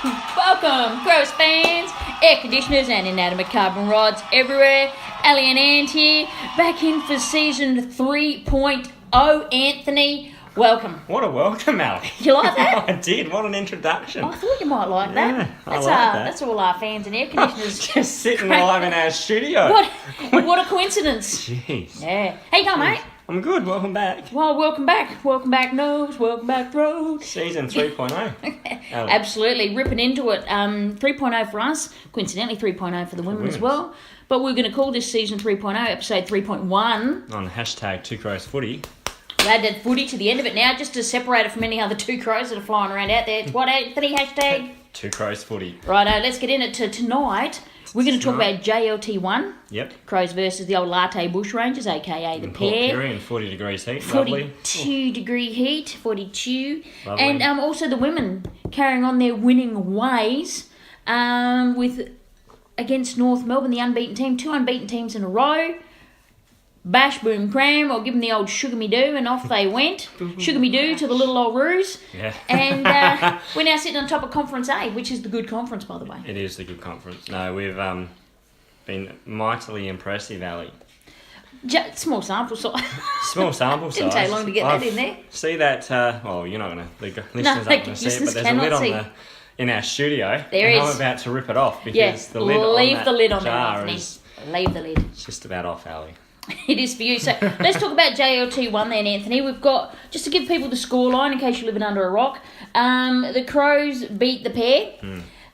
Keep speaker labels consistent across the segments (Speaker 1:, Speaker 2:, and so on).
Speaker 1: Welcome, Crows fans, air conditioners and inanimate carbon rods everywhere. Ali and Ant here, back in for season 3.0. Anthony, welcome.
Speaker 2: What a welcome, Ali.
Speaker 1: You like that?
Speaker 2: I did. What an introduction.
Speaker 1: I thought you might like that.
Speaker 2: Yeah,
Speaker 1: That's
Speaker 2: I like that.
Speaker 1: That's all our fans and air conditioners.
Speaker 2: Just sitting live in our studio.
Speaker 1: What a coincidence.
Speaker 2: Jeez.
Speaker 1: Yeah. How you going, mate?
Speaker 2: I'm good. Welcome back.
Speaker 1: Well, welcome back. Welcome back, Roos. Welcome back, Roos.
Speaker 2: Season 3.0.
Speaker 1: Absolutely, ripping into it. 3.0 for us, coincidentally 3.0 for the women as well. But we're going to call this season 3.0, episode 3.1.
Speaker 2: On hashtag TwoCrowsS3E01.
Speaker 1: We add that footy to the end of it now, just to separate it from any other two crows that are flying around out there. It's what, Anthony? Hashtag?
Speaker 2: TwoCrowsS3E01.
Speaker 1: Righto, let's get in it to tonight. We're going to talk about JLT1.
Speaker 2: Yep.
Speaker 1: Crows versus the old latte bushrangers, a.k.a. the
Speaker 2: In Port
Speaker 1: Pear.
Speaker 2: Pirie in 40 degrees heat.
Speaker 1: 42 degree heat, 42.
Speaker 2: Lovely.
Speaker 1: And also the women carrying on their winning ways with against North Melbourne, the unbeaten team. 2 unbeaten teams in a row. Bash, boom, cram, or give them the old sugar me do, and off they went. Sugar me do to the little old Roos.
Speaker 2: Yeah.
Speaker 1: And we're now sitting on top of Conference A, which is the good conference, by the way.
Speaker 2: It is the good conference. No, we've been mightily impressive, Ali.
Speaker 1: Small sample size.
Speaker 2: Small sample size.
Speaker 1: Didn't take long to get that in there.
Speaker 2: See that? Well, you're not going to. The listeners aren't going to see it, but there's a lid on in our studio.
Speaker 1: There
Speaker 2: and
Speaker 1: is.
Speaker 2: I'm about to rip it off because
Speaker 1: Yes,
Speaker 2: the lid
Speaker 1: leave
Speaker 2: on
Speaker 1: the lid
Speaker 2: that
Speaker 1: on there,
Speaker 2: jar
Speaker 1: Anthony.
Speaker 2: is
Speaker 1: Leave the lid.
Speaker 2: it's just about off, Ali.
Speaker 1: It is for you. So let's talk about JLT1 then, Anthony. We've got, just to give people the scoreline in case you're living under a rock, the Crows beat the Pear,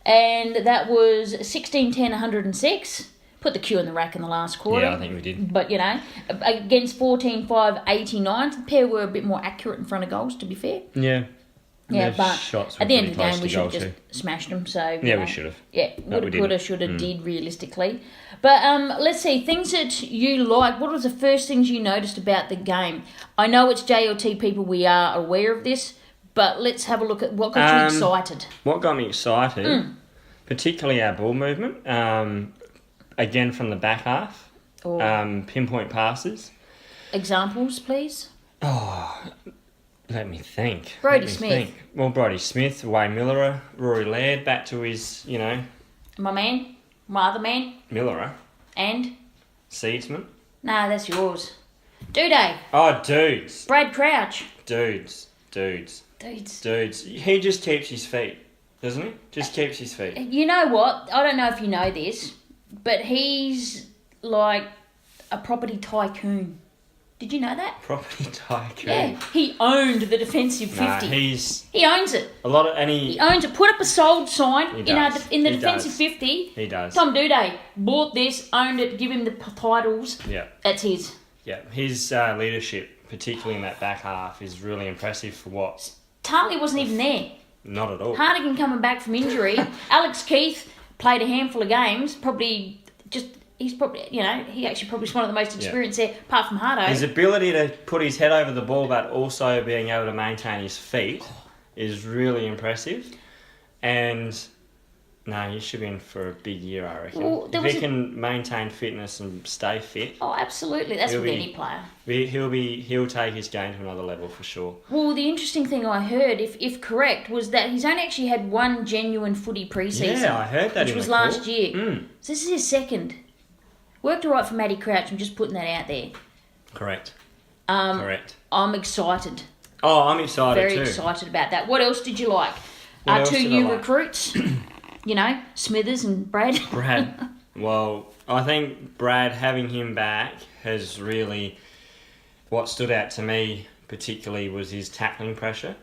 Speaker 1: and that was 16-10-106. Put the Q in the rack in the last quarter.
Speaker 2: Yeah, I think we did.
Speaker 1: But, you know, against 14-5-89. The Pear were a bit more accurate in front of goals, to be fair.
Speaker 2: Yeah.
Speaker 1: Yeah,
Speaker 2: Their
Speaker 1: but
Speaker 2: shots were
Speaker 1: at the end of
Speaker 2: pretty
Speaker 1: the game, we
Speaker 2: close
Speaker 1: should have
Speaker 2: to
Speaker 1: just
Speaker 2: goal
Speaker 1: smashed them. So you
Speaker 2: Yeah,
Speaker 1: know,
Speaker 2: we should have.
Speaker 1: Yeah,
Speaker 2: But
Speaker 1: woulda,
Speaker 2: we
Speaker 1: coulda,
Speaker 2: didn't.
Speaker 1: shoulda, did realistically. But let's see, things that you like. What was the first things you noticed about the game? I know it's JLT people, we are aware of this, but let's have a look at what got you excited.
Speaker 2: What got me excited, particularly our ball movement, again from the back half, pinpoint passes.
Speaker 1: Examples, please.
Speaker 2: Let me think.
Speaker 1: Brodie Smith.
Speaker 2: Well, Brodie Smith, Wayne Millerer, Rory Laird, back to his,
Speaker 1: My man, my other man,
Speaker 2: Millerer,
Speaker 1: and
Speaker 2: Seedsman.
Speaker 1: nah, that's yours. Duday,
Speaker 2: Oh, dudes.
Speaker 1: Brad Crouch.
Speaker 2: Dudes.
Speaker 1: Dudes.
Speaker 2: He just keeps his feet, doesn't he? Just keeps his feet.
Speaker 1: You know what? I don't know if you know this, but he's like a property tycoon. Did you know that?
Speaker 2: Property tycoon.
Speaker 1: Yeah, he owned the defensive 50.
Speaker 2: Nah,
Speaker 1: He owns it.
Speaker 2: a lot of, and
Speaker 1: He owns it. Put up a sold sign
Speaker 2: He
Speaker 1: in
Speaker 2: does.
Speaker 1: in the
Speaker 2: He
Speaker 1: defensive
Speaker 2: does.
Speaker 1: 50.
Speaker 2: He does.
Speaker 1: Tom Duday bought this, owned it, give him the titles.
Speaker 2: Yeah.
Speaker 1: That's his.
Speaker 2: Yeah, his leadership, particularly in that back half, is really impressive for what?
Speaker 1: Tartley wasn't even there.
Speaker 2: Not at all.
Speaker 1: Hardigan coming back from injury. Alex Keith played a handful of games. He's probably, he actually probably is one of the most experienced there, apart from Hardo.
Speaker 2: His ability to put his head over the ball, but also being able to maintain his feet, is really impressive. And no, he should be in for a big year, I reckon.
Speaker 1: Well,
Speaker 2: if he can maintain fitness and stay fit,
Speaker 1: Oh, absolutely. That's with any player.
Speaker 2: he'll take his game to another level for sure.
Speaker 1: Well, the interesting thing I heard, if correct, was that he's only actually had one genuine footy pre-season.
Speaker 2: Yeah, I heard that.
Speaker 1: Which was last year. So this is his second. Worked all right for Matty Crouch. I'm just putting that out there.
Speaker 2: Correct.
Speaker 1: Correct. I'm excited.
Speaker 2: Oh, I'm excited
Speaker 1: Very
Speaker 2: too.
Speaker 1: excited about that. What else did you like?
Speaker 2: What
Speaker 1: Our
Speaker 2: else
Speaker 1: 2
Speaker 2: did I
Speaker 1: new
Speaker 2: like?
Speaker 1: recruits. Smithers and Brad.
Speaker 2: Brad. Well, I think Brad, having him back, has really... What stood out to me particularly was his tackling pressure.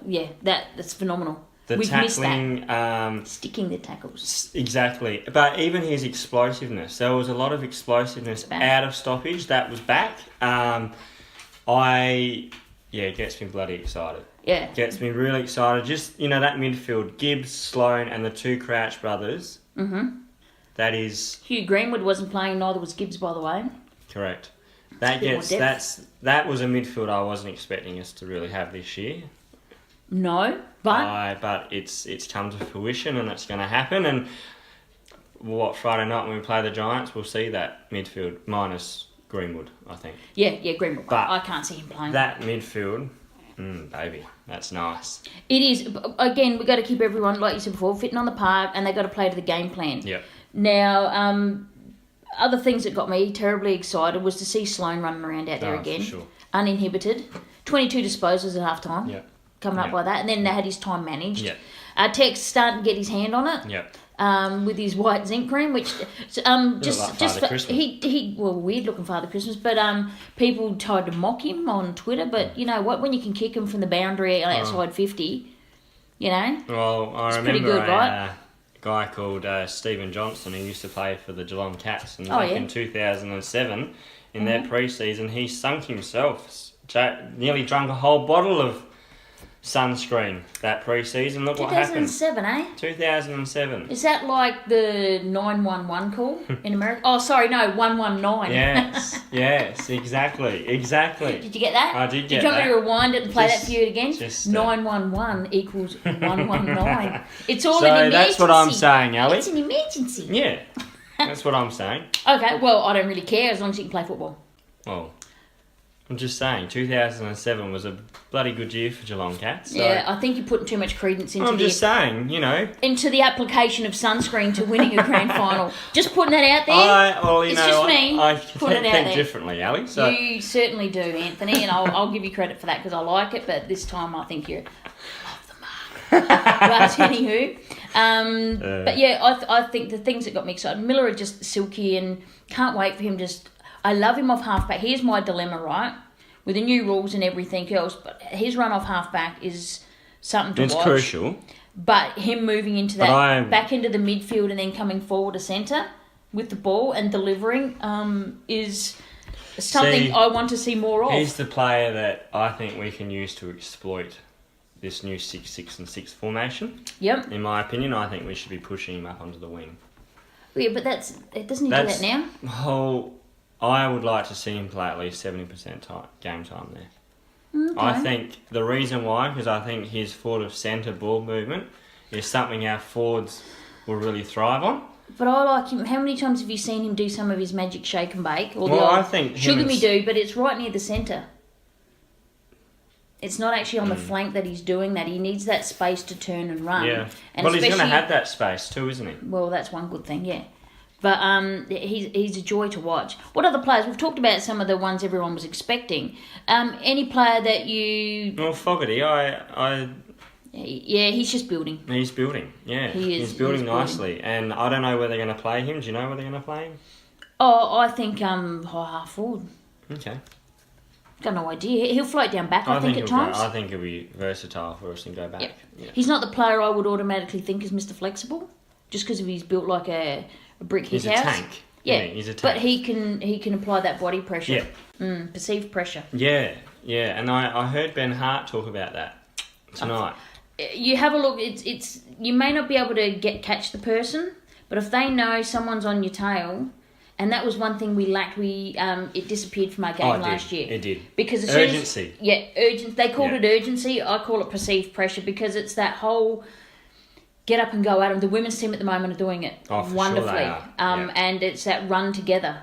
Speaker 1: Yeah, that's phenomenal.
Speaker 2: The
Speaker 1: We've
Speaker 2: tackling...
Speaker 1: missed that. Sticking the tackles.
Speaker 2: Exactly. But even his explosiveness. There was a lot of explosiveness out of stoppage. That was back. It gets me bloody excited.
Speaker 1: Yeah.
Speaker 2: Gets me really excited. Just, that midfield, Gibbs, Sloan, and the 2 Crouch brothers. Mm-hmm. That is...
Speaker 1: Hugh Greenwood wasn't playing, neither was Gibbs, by the way.
Speaker 2: Correct.
Speaker 1: That was
Speaker 2: a midfield I wasn't expecting us to really have this year.
Speaker 1: No, but...
Speaker 2: But it's come to fruition and it's going to happen. And Friday night when we play the Giants, we'll see that midfield minus Greenwood, I think.
Speaker 1: Yeah, Greenwood.
Speaker 2: But
Speaker 1: I can't see him playing.
Speaker 2: That midfield, Baby, that's nice.
Speaker 1: It is. Again, we've got to keep everyone, like you said before, fitting on the park, and they've got to play to the game plan.
Speaker 2: Yep.
Speaker 1: Now, other things that got me terribly excited was to see Sloane running around out there again.
Speaker 2: For sure.
Speaker 1: Uninhibited. 22 disposals at half time.
Speaker 2: Yep.
Speaker 1: Coming up by that. And then they had his time managed.
Speaker 2: Yep.
Speaker 1: Tex starting to get his hand on it.
Speaker 2: Yep.
Speaker 1: With his white zinc cream, which he weird looking Father Christmas, but people tried to mock him on Twitter. But you know what? When you can kick him from the boundary outside 50, you know.
Speaker 2: Well, I remember
Speaker 1: pretty good, right?
Speaker 2: Guy called Stephen Johnson, who used to play for the Geelong Cats, and back in 2007, in their pre-season, he sunk himself, nearly drunk a whole bottle of sunscreen that pre-season. Look what happened.
Speaker 1: 2007, eh?
Speaker 2: 2007.
Speaker 1: Is that like the 911 call in America? Oh, sorry, no, 119.
Speaker 2: Yes, exactly.
Speaker 1: Did you get that?
Speaker 2: I did get that.
Speaker 1: Do you want me to rewind it and play that for you again?
Speaker 2: 911
Speaker 1: equals 119. It's all
Speaker 2: so
Speaker 1: an emergency.
Speaker 2: That's what I'm saying, Ali.
Speaker 1: It's an emergency.
Speaker 2: Yeah, that's what I'm saying.
Speaker 1: Okay, well, I don't really care as long as you can play football.
Speaker 2: Well, I'm just saying, 2007 was a bloody good year for Geelong Cats. So
Speaker 1: yeah, I think you're putting too much credence into
Speaker 2: into
Speaker 1: the application of sunscreen to winning a grand final. Just putting that out there.
Speaker 2: I think differently, Ali. So
Speaker 1: you certainly do, Anthony, and I'll give you credit for that because I like it. But this time, I think you're off the mark. But anywho, but yeah, I think the things that got me excited. Miller are just silky, and can't wait for him. I love him off halfback. Here's my dilemma, right? With the new rules and everything else, but his run off halfback is something to watch.
Speaker 2: It's crucial.
Speaker 1: But him moving into that back into the midfield and then coming forward to centre with the ball and delivering is something I want to see more of.
Speaker 2: He's the player that I think we can use to exploit this new 6-6 and 6 formation.
Speaker 1: Yep.
Speaker 2: In my opinion, I think we should be pushing him up onto the wing.
Speaker 1: Yeah, but doesn't he do that now?
Speaker 2: I would like to see him play at least 70% game time there.
Speaker 1: Okay.
Speaker 2: I think the reason why, because I think his forward of centre ball movement is something our forwards will really thrive on.
Speaker 1: But I like him. How many times have you seen him do some of his magic shake and bake? Or
Speaker 2: I think
Speaker 1: sugar me do, but it's right near the centre. It's not actually on the flank that he's doing that. He needs that space to turn and run.
Speaker 2: Yeah.
Speaker 1: And
Speaker 2: well, he's going to have that space too, isn't he?
Speaker 1: Well, that's one good thing, yeah. But he's a joy to watch. What other players? We've talked about some of the ones everyone was expecting. Any player that you...
Speaker 2: Well, Fogarty,
Speaker 1: Yeah, he's just building.
Speaker 2: He's building, yeah. He's building nicely. And I don't know where they're going to play him. Do you know where they're going to play him?
Speaker 1: Oh, I think half forward.
Speaker 2: Okay.
Speaker 1: Got no idea. He'll float down back, I think at times.
Speaker 2: I think he'll be versatile for us and go back.
Speaker 1: Yep.
Speaker 2: Yeah.
Speaker 1: He's not the player I would automatically think is Mr. Flexible, just because he's built like a brick his house.
Speaker 2: He's a tank.
Speaker 1: Yeah,
Speaker 2: he's a tank.
Speaker 1: But he can apply that body pressure.
Speaker 2: Yeah.
Speaker 1: Perceived pressure.
Speaker 2: Yeah. And I heard Ben Hart talk about that tonight.
Speaker 1: You have a look. It's you may not be able to catch the person, but if they know someone's on your tail, and that was one thing we lacked. It disappeared from our game last year.
Speaker 2: It did.
Speaker 1: Because
Speaker 2: urgency.
Speaker 1: Urgency. They called it urgency. I call it perceived pressure because it's that whole get up and go at them. The women's team at the moment are doing it wonderfully.
Speaker 2: Sure they are.
Speaker 1: And it's that run together.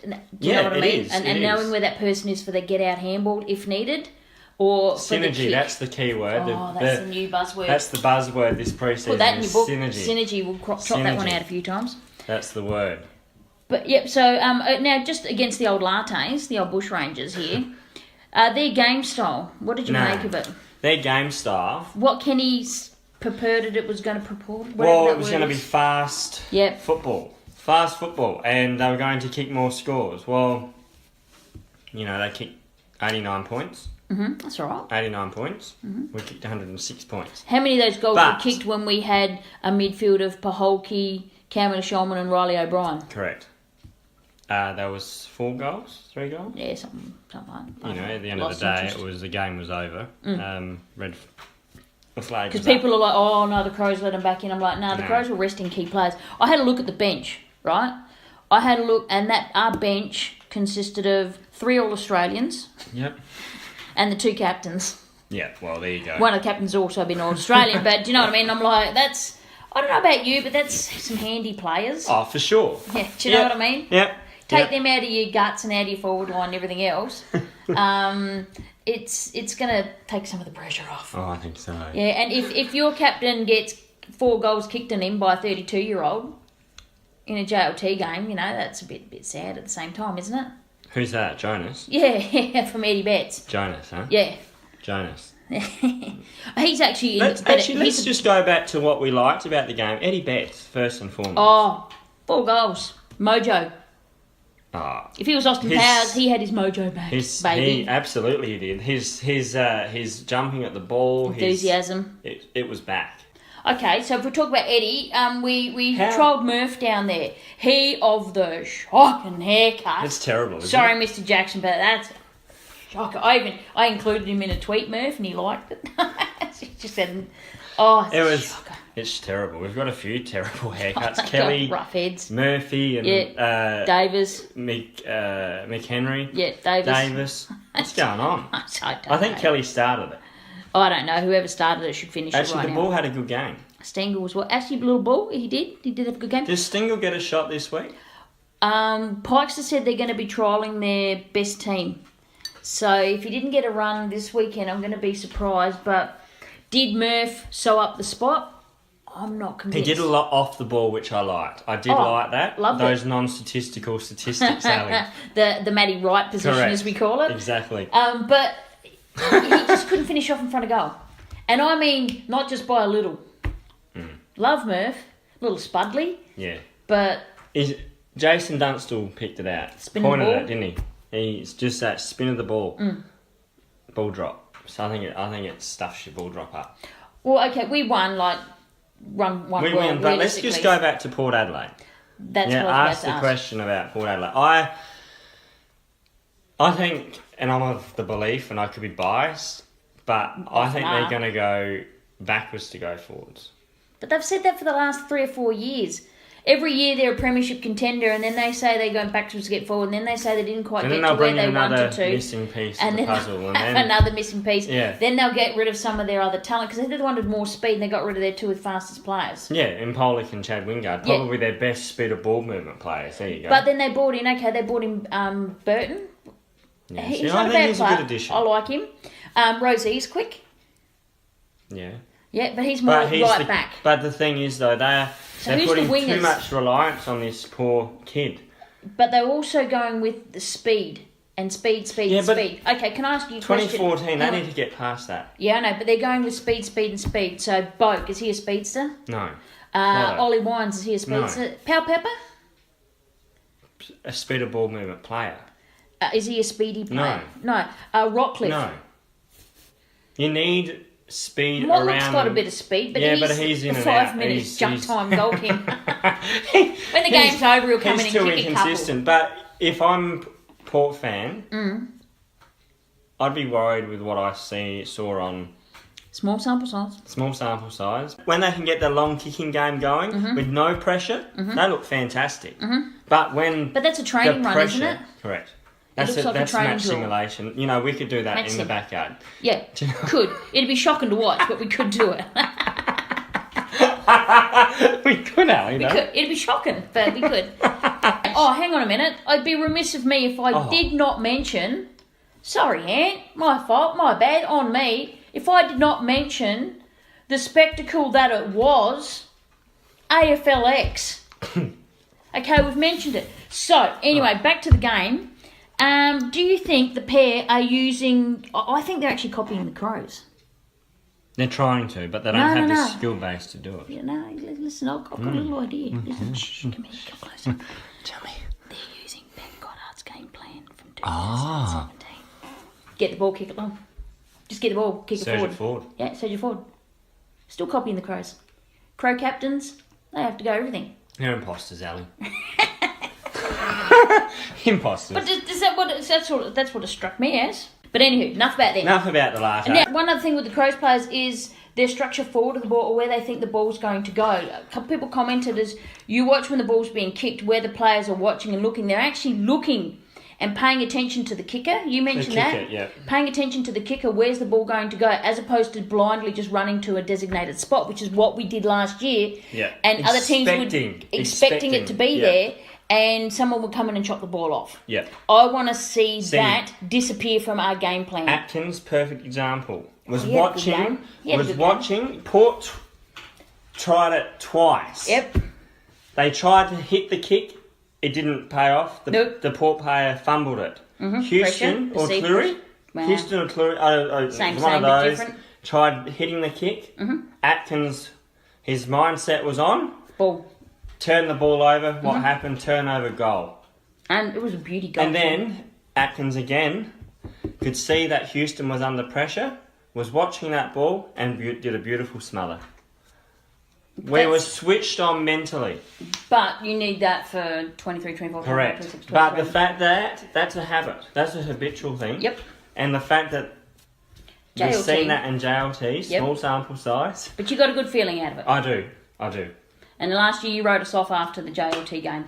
Speaker 1: Do you know what I mean?
Speaker 2: Is.
Speaker 1: And knowing where that person is for the get out handball if needed. Or
Speaker 2: synergy, that's the key word.
Speaker 1: That's the new buzzword.
Speaker 2: That's the buzzword this pre-season.
Speaker 1: Put that in your book.
Speaker 2: Synergy.
Speaker 1: Synergy. We'll trot that one out a few times.
Speaker 2: That's the word.
Speaker 1: But yep. So now, just against the old lattes, the old bush rangers here, their game style. What did you make of it?
Speaker 2: Their game style.
Speaker 1: What Kenny purported it was going to purport.
Speaker 2: Well, it was going to be fast.
Speaker 1: Yep.
Speaker 2: Fast football, and they were going to kick more scores. Well, they kicked 89 points.
Speaker 1: Mm-hmm, that's all right.
Speaker 2: 89 points. Mm-hmm. We kicked 106 points.
Speaker 1: How many of those goals were kicked when we had a midfield of Paholke, Cameron Shulman and Riley O'Brien?
Speaker 2: Correct. There was 3 goals?
Speaker 1: Yeah, something like that.
Speaker 2: At the end of the day, the game was over. The flag.
Speaker 1: Because people are like, oh no, the Crows let them back in. I'm like, no, the Crows were resting key players. I had a look at the bench, right? And our bench consisted of 3 All-Australians.
Speaker 2: Yep.
Speaker 1: And the 2 captains.
Speaker 2: Yeah, well, there you go.
Speaker 1: One of the captains also been All-Australian, but do you know what I mean? I'm like, I don't know about you, but that's some handy players.
Speaker 2: Oh, for sure.
Speaker 1: Yeah, do you know what I mean?
Speaker 2: Yep.
Speaker 1: Take them out of your guts and out of your forward line and everything else. it's going to take some of the pressure off.
Speaker 2: Oh, I think so.
Speaker 1: Yeah, and if your captain gets 4 goals kicked on him by a 32-year-old in a JLT game, that's a bit sad at the same time, isn't it?
Speaker 2: Who's that? Jonas?
Speaker 1: Yeah, from Eddie Betts.
Speaker 2: Jonas, huh?
Speaker 1: Yeah.
Speaker 2: Jonas.
Speaker 1: He's actually...
Speaker 2: Let's just go back to what we liked about the game. Eddie Betts, first and foremost.
Speaker 1: Oh, 4 goals. Mojo.
Speaker 2: Oh,
Speaker 1: if he was Austin Powers, he had his mojo back, baby.
Speaker 2: He absolutely did. His jumping at the ball,
Speaker 1: enthusiasm.
Speaker 2: It was back.
Speaker 1: Okay, so if we talk about Eddie, we trolled Murph down there. He of the shocking haircut.
Speaker 2: It's terrible.
Speaker 1: Sorry, Mr. Jackson, but that's shocking. I included him in a tweet, Murph, and he liked it. He just said, shocker.
Speaker 2: It's terrible. We've got a few terrible haircuts. Kelly,
Speaker 1: rough heads.
Speaker 2: Murphy, and
Speaker 1: Davis,
Speaker 2: McHenry.
Speaker 1: Yeah,
Speaker 2: Davis. What's going on? I think Kelly started it.
Speaker 1: I don't know. Whoever started it should finish it right now.
Speaker 2: Actually, the Bull had a good game.
Speaker 1: Stengel was what? Actually, little Bull. He did have a good game.
Speaker 2: Does Stengel get a shot this week?
Speaker 1: Pikes has said they're going to be trialling their best team. So if he didn't get a run this weekend, I'm going to be surprised. But did Murph sew up the spot? I'm not convinced.
Speaker 2: He did a lot off the ball, which I liked. I did like that.
Speaker 1: Loved
Speaker 2: those non-statistical statistics, Ali.
Speaker 1: the Matty Wright position,
Speaker 2: correct,
Speaker 1: as we call it.
Speaker 2: Exactly.
Speaker 1: But he just couldn't finish off in front of goal. And I mean, not just by a little. Love Murph. Little Spudley.
Speaker 2: Yeah.
Speaker 1: But...
Speaker 2: Jason Dunstall picked it out. Pointed it, didn't he? He's just that spin of the ball. Ball drop. So I think it stuffs your ball drop up.
Speaker 1: Well, okay, we won, one
Speaker 2: we win, but let's just go back to Port Adelaide.
Speaker 1: That's what I was
Speaker 2: about to ask. Question about Port Adelaide. I think, and I'm of the belief, and I could be biased, but I think they're going to go backwards to go forwards.
Speaker 1: But they've said that for the last 3 or 4 years. Every year they're a premiership contender, and then they say they're going backwards to get forward, and then they say they didn't quite get to where they wanted to.
Speaker 2: Missing piece of the puzzle,
Speaker 1: and then another missing piece.
Speaker 2: Yeah.
Speaker 1: Then they'll get rid of some of their other talent because they wanted more speed, and they got rid of their 2 of the fastest players.
Speaker 2: Yeah, and Pollock and Chad Wingard, probably their best speed of ball movement players. There you go.
Speaker 1: But then they brought in Burton.
Speaker 2: Yeah.
Speaker 1: He's not a bad player.
Speaker 2: A good addition.
Speaker 1: I like him. Rosie's quick.
Speaker 2: Yeah.
Speaker 1: Yeah, but he's more back.
Speaker 2: But the thing is, though, they're putting too much reliance on this poor kid.
Speaker 1: But they're also going with the speed. And speed. Okay, can I ask you a question?
Speaker 2: 2014, they need to get past that.
Speaker 1: Yeah, I know, but they're going with speed. So, Boak, is he a speedster?
Speaker 2: No.
Speaker 1: Ollie Wines, is he a speedster? No. Pal Pepper?
Speaker 2: A speed of ball movement player.
Speaker 1: Is he a speedy player? No. Rockcliffe?
Speaker 2: No. You need... speed
Speaker 1: Motley's
Speaker 2: around
Speaker 1: got a bit of speed, but
Speaker 2: he's in
Speaker 1: a
Speaker 2: and
Speaker 1: 5
Speaker 2: out.
Speaker 1: minutes jump time goalkeeper. When the game's over, he'll come in and kick a couple. He's too inconsistent.
Speaker 2: But if I'm Port fan, I'd be worried with what I saw on
Speaker 1: small sample size.
Speaker 2: When they can get the long kicking game going with no pressure, they look fantastic. But
Speaker 1: that's a training run, isn't it?
Speaker 2: Correct.
Speaker 1: That's
Speaker 2: match simulation. We could do that in the backyard.
Speaker 1: Yeah, could. It'd be shocking to watch, but we could do it.
Speaker 2: We could, Ali.
Speaker 1: We could. It'd be shocking, but we could. Oh, hang on a minute. I'd be remiss of me if I did not mention... Sorry, Ant. My fault. My bad. On me. If I did not mention the spectacle that it was AFLX. Okay, we've mentioned it. So, anyway, back to the game. Do you think the Pear are using... I think they're actually copying the Crows.
Speaker 2: They're trying to, but they don't have the skill base to do it.
Speaker 1: Yeah, no, listen, I've got a little idea. Listen, come here, come closer.
Speaker 2: Tell me.
Speaker 1: They're using Ben Goddard's game plan from 2017. Get the ball, kick it long. Just get the ball, kick it forward. Yeah, surge it forward. Still copying the Crows. Crow captains, they have to go everything.
Speaker 2: They're imposters, Ali. Imposters.
Speaker 1: But that's what it struck me as. But anywho, enough about them.
Speaker 2: Enough about the last.
Speaker 1: Now, one other thing with the Crows players is their structure forward of the ball or where they think the ball's going to go. A couple people commented as you watch when the ball's being kicked, where the players are watching and looking. They're actually looking and paying attention to the kicker. You mentioned that.
Speaker 2: Yeah.
Speaker 1: Paying attention to the kicker, where's the ball going to go, as opposed to blindly just running to a designated spot, which is what we did last year.
Speaker 2: Yeah.
Speaker 1: And other teams were expecting it to be there. and someone would come in and chop the ball off.
Speaker 2: Yep.
Speaker 1: I want to see that disappear from our game plan.
Speaker 2: Atkins, perfect example. Was
Speaker 1: He had a good game.
Speaker 2: watching. Port tried it twice.
Speaker 1: Yep.
Speaker 2: They tried to hit the kick. It didn't pay off. The Port player fumbled it.
Speaker 1: Mm-hmm.
Speaker 2: Houston or Cleary.
Speaker 1: Wow.
Speaker 2: Houston or Cleary.
Speaker 1: Same,
Speaker 2: one of
Speaker 1: but
Speaker 2: those.
Speaker 1: different.
Speaker 2: Tried hitting the kick.
Speaker 1: Mm-hmm.
Speaker 2: Atkins, his mindset was on.
Speaker 1: Ball.
Speaker 2: Turned the ball over. What happened? Turnover goal.
Speaker 1: And it was a beauty goal.
Speaker 2: And then Atkins again could see that Houston was under pressure, was watching that ball and did a beautiful smother. We were switched on mentally.
Speaker 1: But you need that for 23, 24,
Speaker 2: correct.
Speaker 1: 26,
Speaker 2: but the fact that that's a habit. That's a habitual thing.
Speaker 1: Yep.
Speaker 2: And the fact that we've seen that in JLT, small sample size.
Speaker 1: But you got a good feeling out of it.
Speaker 2: I do.
Speaker 1: And last year you wrote us off after the JLT game.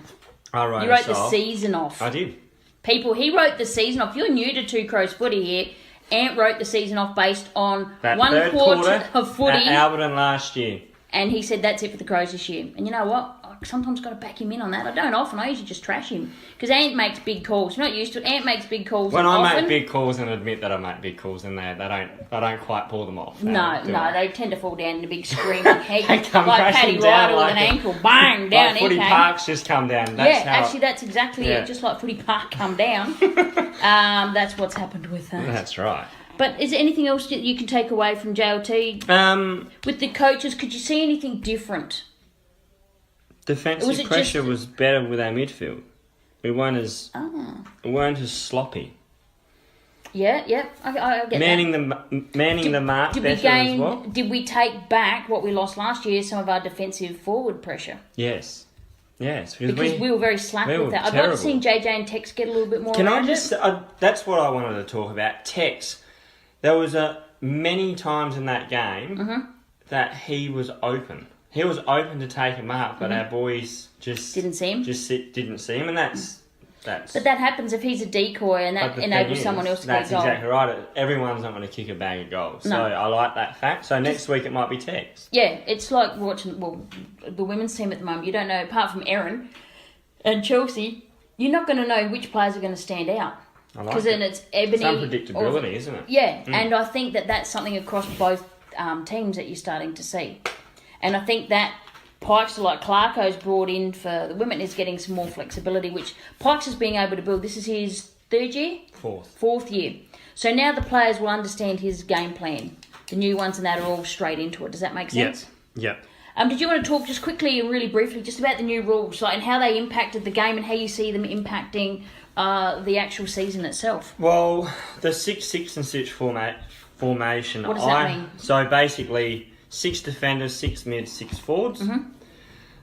Speaker 2: You
Speaker 1: wrote the season off.
Speaker 2: I did.
Speaker 1: People, he wrote the season off. You're new to Two Crows footy here. Ant wrote the season off based on
Speaker 2: that
Speaker 1: one quarter of footy.
Speaker 2: At Alberton last year.
Speaker 1: And he said that's it for the Crows this year. And you know what? I sometimes got to back him in on that. I don't often. I usually just trash him. Because Ant makes big calls. You're not used to it. Ant makes big calls
Speaker 2: when
Speaker 1: often.
Speaker 2: I make big calls and admit that I make big calls in there, they don't quite pull them off.
Speaker 1: They tend to fall down in a big screaming head.
Speaker 2: Come
Speaker 1: like Paddy Ryder with an ankle. Bang! Down
Speaker 2: like Footy Park's just come down.
Speaker 1: That's exactly it. Just like Footy Park come down. That's what's happened with that.
Speaker 2: That's right.
Speaker 1: But is there anything else that you can take away from JLT? With the coaches, could you see anything different?
Speaker 2: Defensive pressure was better with our midfield. We weren't as sloppy.
Speaker 1: Yeah, I get
Speaker 2: manning the mark better as well.
Speaker 1: Did we take back what we lost last year, some of our defensive forward pressure?
Speaker 2: Yes. Because
Speaker 1: we were very slack with that. I'd like to see JJ and Tex get a little bit more.
Speaker 2: That's what I wanted to talk about. Tex, there was many times in that game that he was open. He was open to take him up, but our boys just
Speaker 1: didn't see him.
Speaker 2: Didn't see him, and that's.
Speaker 1: But that happens if he's a decoy, and that enables someone else to get a goal.
Speaker 2: That's exactly right. Everyone's not going to kick a bag of goals. No. So I like that fact. So next week it might be Tex.
Speaker 1: Yeah, it's like watching the women's team at the moment. You don't know, apart from Erin and Chelsea, you're not going to know which players are going to stand out. Because then it's Ebony.
Speaker 2: Some predictability, isn't it?
Speaker 1: Yeah, and I think that's something across both teams that you're starting to see. And I think that Pikes, like Clarko's brought in for the women, is getting some more flexibility, which Pikes is being able to build. This is his third year? Fourth year. So now the players will understand his game plan. The new ones and that are all straight into it. Does that make sense?
Speaker 2: Yep.
Speaker 1: Did you want to talk just quickly and really briefly just about the new rules and how they impacted the game and how you see them impacting the actual season itself?
Speaker 2: Well, the 6-6 and 6 formation.
Speaker 1: What does that mean?
Speaker 2: So basically, 6 defenders, 6 mids, 6 forwards.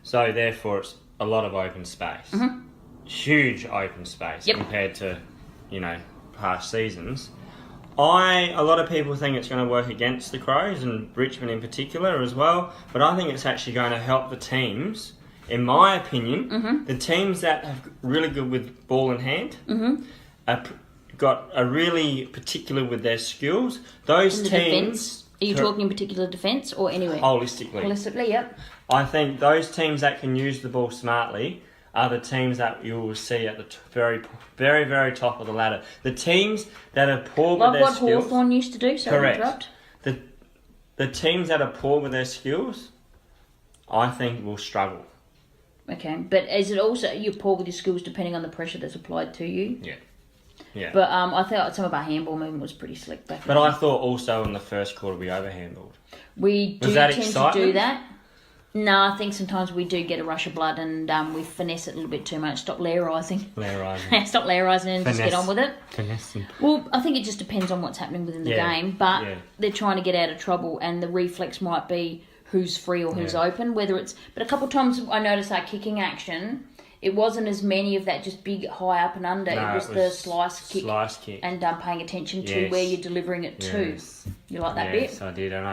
Speaker 2: So therefore, it's a lot of open space. Huge open space compared to, past seasons. A lot of people think it's going to work against the Crows and Richmond in particular as well, but I think it's actually going to help the teams. In my opinion, the teams that have really good with ball in hand, are really particular with their skills. Those teams.
Speaker 1: Defense. Are you talking in particular defence or anywhere?
Speaker 2: Holistically,
Speaker 1: yep.
Speaker 2: I think those teams that can use the ball smartly are the teams that you will see at the very, very, very top of the ladder. The teams that are poor with their skills... Like what
Speaker 1: Hawthorn used to do,
Speaker 2: correct. The teams that are poor with their skills, I think, will struggle.
Speaker 1: Okay, but is it also you're poor with your skills depending on the pressure that's applied to you?
Speaker 2: Yeah.
Speaker 1: But I thought some of our handball movement was pretty slick back then.
Speaker 2: But I thought also in the first quarter we overhandled.
Speaker 1: We do tend to do that. No, I think sometimes we do get a rush of blood and we finesse it a little bit too much. Stop lairising. Stop lairising and just get on with it.
Speaker 2: Finessing.
Speaker 1: Well, I think it just depends on what's happening within the game. But they're trying to get out of trouble and the reflex might be who's free or who's open. But a couple of times I noticed our kicking action, it wasn't as many of that just big high up and under.
Speaker 2: No,
Speaker 1: it was the slice kick. And paying attention to where you're delivering it to. You like that bit?
Speaker 2: Yes, I did. And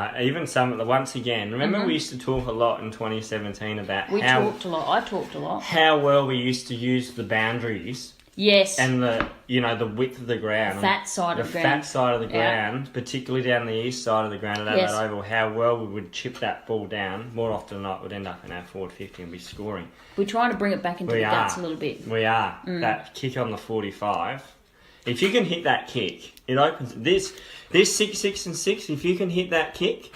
Speaker 2: once again, remember we used to talk a lot in 2017 about
Speaker 1: I talked a lot.
Speaker 2: How well we used to use the boundaries
Speaker 1: Yes.
Speaker 2: And the width of the ground.
Speaker 1: Fat side of the ground.
Speaker 2: The fat side of the ground, particularly down the east side of the ground at Adelaide Oval, how well we would chip that ball down. More often than not, we'd end up in our forward 50 and be scoring.
Speaker 1: We're trying to bring it back into the guts a little bit.
Speaker 2: We are. That kick on the 45. If you can hit that kick, it opens... This 6, 6 and 6, if you can hit that kick...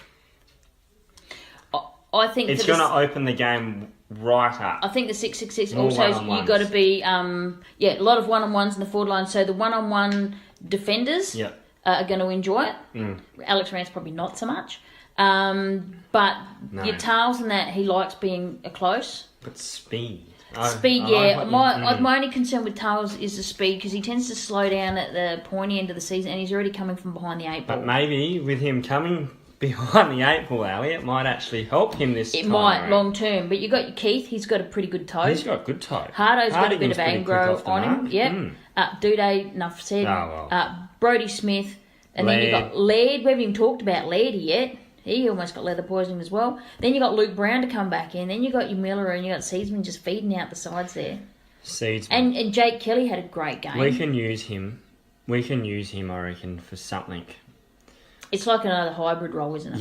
Speaker 1: I think
Speaker 2: it's going to open the game right up.
Speaker 1: I think the 6-6-6 also you've got to be a lot of one-on-ones in the forward line. So the one-on-one defenders are going to enjoy it. Alex Rance probably not so much. But your tails and that, he likes being close.
Speaker 2: But speed.
Speaker 1: My only concern with tails is the speed, because he tends to slow down at the pointy end of the season, and he's already coming from behind the 8 ball.
Speaker 2: But maybe with him coming behind the 8 ball, Ali, it might actually help him this time. It might,
Speaker 1: long term. But you got your Keith, he's got a pretty good toe.
Speaker 2: He's got good toe.
Speaker 1: Hardo's got a bit of aggro on him. Yep. Duday, enough said. Brodie Smith. And then you got Laird. We haven't even talked about Laird yet. He almost got leather poisoning as well. Then you got Luke Brown to come back in. Then you got your Miller and you got Seedsman just feeding out the sides there.
Speaker 2: Seedsman.
Speaker 1: And Jake Kelly had a great game.
Speaker 2: We can use him, I reckon, for something.
Speaker 1: It's like another hybrid role, isn't it?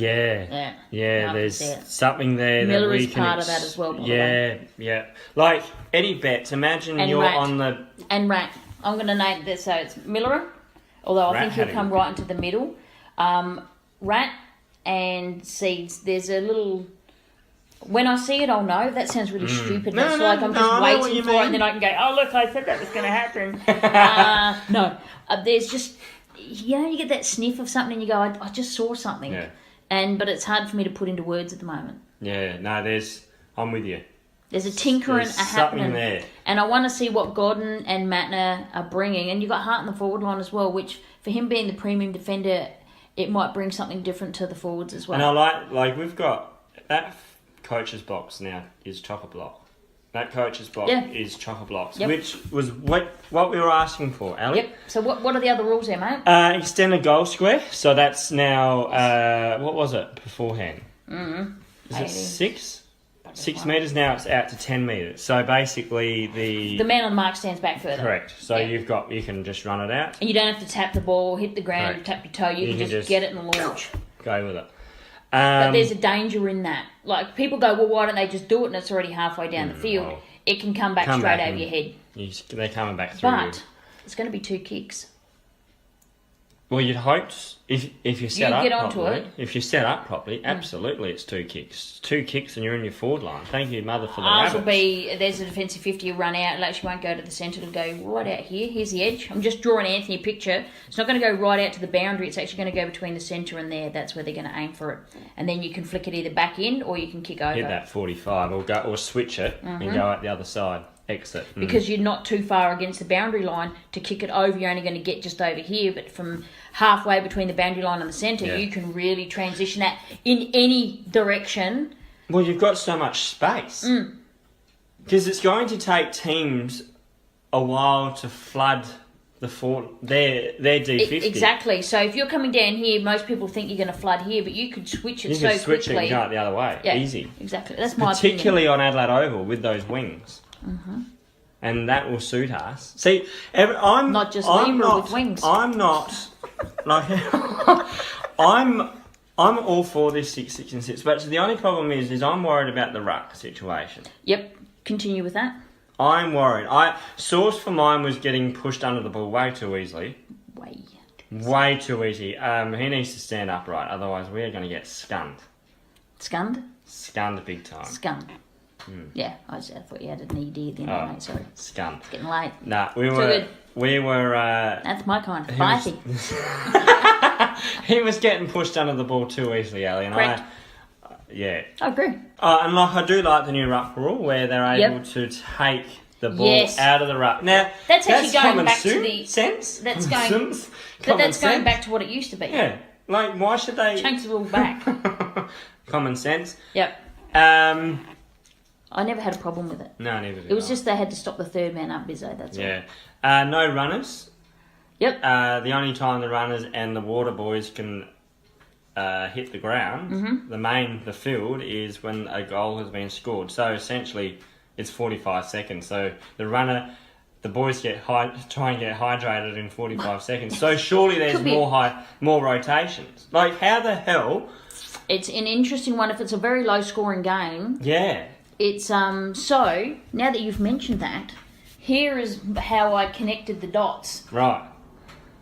Speaker 2: Yeah. There's something there
Speaker 1: Miller
Speaker 2: that we
Speaker 1: is
Speaker 2: can...
Speaker 1: part of that as well, by the way.
Speaker 2: Yeah. Like Eddie Betts, imagine
Speaker 1: and
Speaker 2: you're
Speaker 1: Rat.
Speaker 2: on the...
Speaker 1: And Rat. I'm going to name this so it's Miller, although I think he'll come right into the middle. Rat and Seeds, there's a little... When I see it, I'll know. That sounds really stupid. I'm just waiting for it, and then I can go, oh, look, I said that was going to happen. There's just... you get that sniff of something and you go, I just saw something.
Speaker 2: Yeah.
Speaker 1: But it's hard for me to put into words at the moment.
Speaker 2: Yeah, no, I'm with you.
Speaker 1: There's a tinkering happening
Speaker 2: there.
Speaker 1: And I want to see what Godden and Matner are bringing. And you've got Hart in the forward line as well, which for him being the premium defender, it might bring something different to the forwards as well.
Speaker 2: And I like we've got that coach's box now is chock-a-block. That coach's box is chock-a-blocks, which was what we were asking for, Ali.
Speaker 1: Yep. So what are the other rules there, mate?
Speaker 2: Extended goal square. So that's now, what was it beforehand? Is it 6? 6 metres now, it's out to 10 metres. So basically the
Speaker 1: man on the mark stands back further.
Speaker 2: Correct. So you can just run it out.
Speaker 1: And you don't have to tap the ball, hit the ground, tap your toe. You can just get it and launch.
Speaker 2: Go with it.
Speaker 1: But there's a danger in that. Like, people go, well, why don't they just do it and it's already halfway down the field? Well, it can come back straight over your head.
Speaker 2: They're coming back through.
Speaker 1: But it's going to be 2 kicks.
Speaker 2: Well, you'd hope if you set up
Speaker 1: get onto
Speaker 2: properly.
Speaker 1: it.
Speaker 2: If you set up properly, absolutely, it's 2 kicks. 2 kicks, and you're in your forward line. Thank you, mother, for the
Speaker 1: Ours
Speaker 2: rabbits.
Speaker 1: will be there's a defensive 50 will run out. It actually won't go to the centre. It'll go right out here. Here's the edge. I'm just drawing Anthony a picture. It's not going to go right out to the boundary. It's actually going to go between the centre and there. That's where they're going to aim for it. And then you can flick it either back in or you can kick over.
Speaker 2: Hit that 45 or switch it and go out the other side. Exit.
Speaker 1: Because you're not too far against the boundary line to kick it over. You're only going to get just over here, but from halfway between the boundary line and the centre, you can really transition that in any direction.
Speaker 2: Well, you've got so much space. Because it's going to take teams a while to flood their D50.
Speaker 1: Exactly. So if you're coming down here, most people think you're going to flood here, but you could switch it so quickly. You can switch it and
Speaker 2: go the other way.
Speaker 1: Yeah,
Speaker 2: easy.
Speaker 1: Exactly. That's my opinion.
Speaker 2: Particularly on Adelaide Oval with those wings. And that will suit us. See, I'm
Speaker 1: not just Libra with wings.
Speaker 2: I'm not like I'm all for this 6, 6 and 6, but the only problem is I'm worried about the ruck situation.
Speaker 1: Yep. Continue with that.
Speaker 2: I'm worried. Source for mine was getting pushed under the ball way too easily. Way too easy. He needs to stand upright, otherwise we are going to get skunned.
Speaker 1: Skunned?
Speaker 2: Skunned big time.
Speaker 1: Skunned. Yeah, I thought you had an ED at the end, mate. Sorry.
Speaker 2: Skunned.
Speaker 1: It's getting late.
Speaker 2: Nah, we were.
Speaker 1: That's my kind of spicy.
Speaker 2: He was getting pushed under the ball too easily, Ali, and
Speaker 1: Correct.
Speaker 2: I
Speaker 1: agree.
Speaker 2: And I do like the new ruck rule where they're able to take the ball out of the ruck. Now
Speaker 1: that's actually going back to the
Speaker 2: sense.
Speaker 1: That's going back to what it used to be.
Speaker 2: Yeah, like why should they
Speaker 1: change the rule back?
Speaker 2: Common sense.
Speaker 1: Yep. I never had a problem with it.
Speaker 2: No, never did.
Speaker 1: It was just they had to stop the third man up, Bizzo, that's all.
Speaker 2: Yeah. No runners.
Speaker 1: Yep.
Speaker 2: The only time the runners and the water boys can hit the ground, the field, is when a goal has been scored. So essentially, it's 45 seconds. So the runner the boys try and get hydrated in 45 seconds. So surely there's more rotations. Like, how the hell?
Speaker 1: It's an interesting one if it's a very low scoring game.
Speaker 2: Yeah.
Speaker 1: It's so now that you've mentioned that, here is how I connected the dots.
Speaker 2: Right.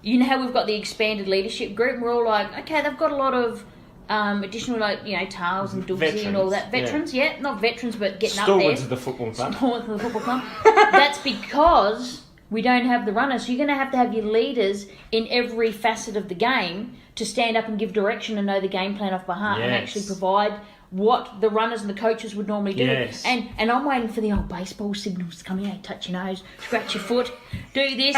Speaker 1: You know how we've got the expanded leadership group, and we're all like, okay, they've got a lot of additional, like, you know, Tales and Dubsy and all that. Veterans, yeah. Not veterans, but getting up there.
Speaker 2: Stalwarts of the football club.
Speaker 1: Stalwarts of the football club. That's because we don't have the runners. So you're going to have your leaders in every facet of the game to stand up and give direction and know the game plan off by heart and actually provide what the runners and the coaches would normally do.
Speaker 2: Yes.
Speaker 1: And I'm waiting for the old baseball signals to come in. Touch your nose, scratch your foot, do this,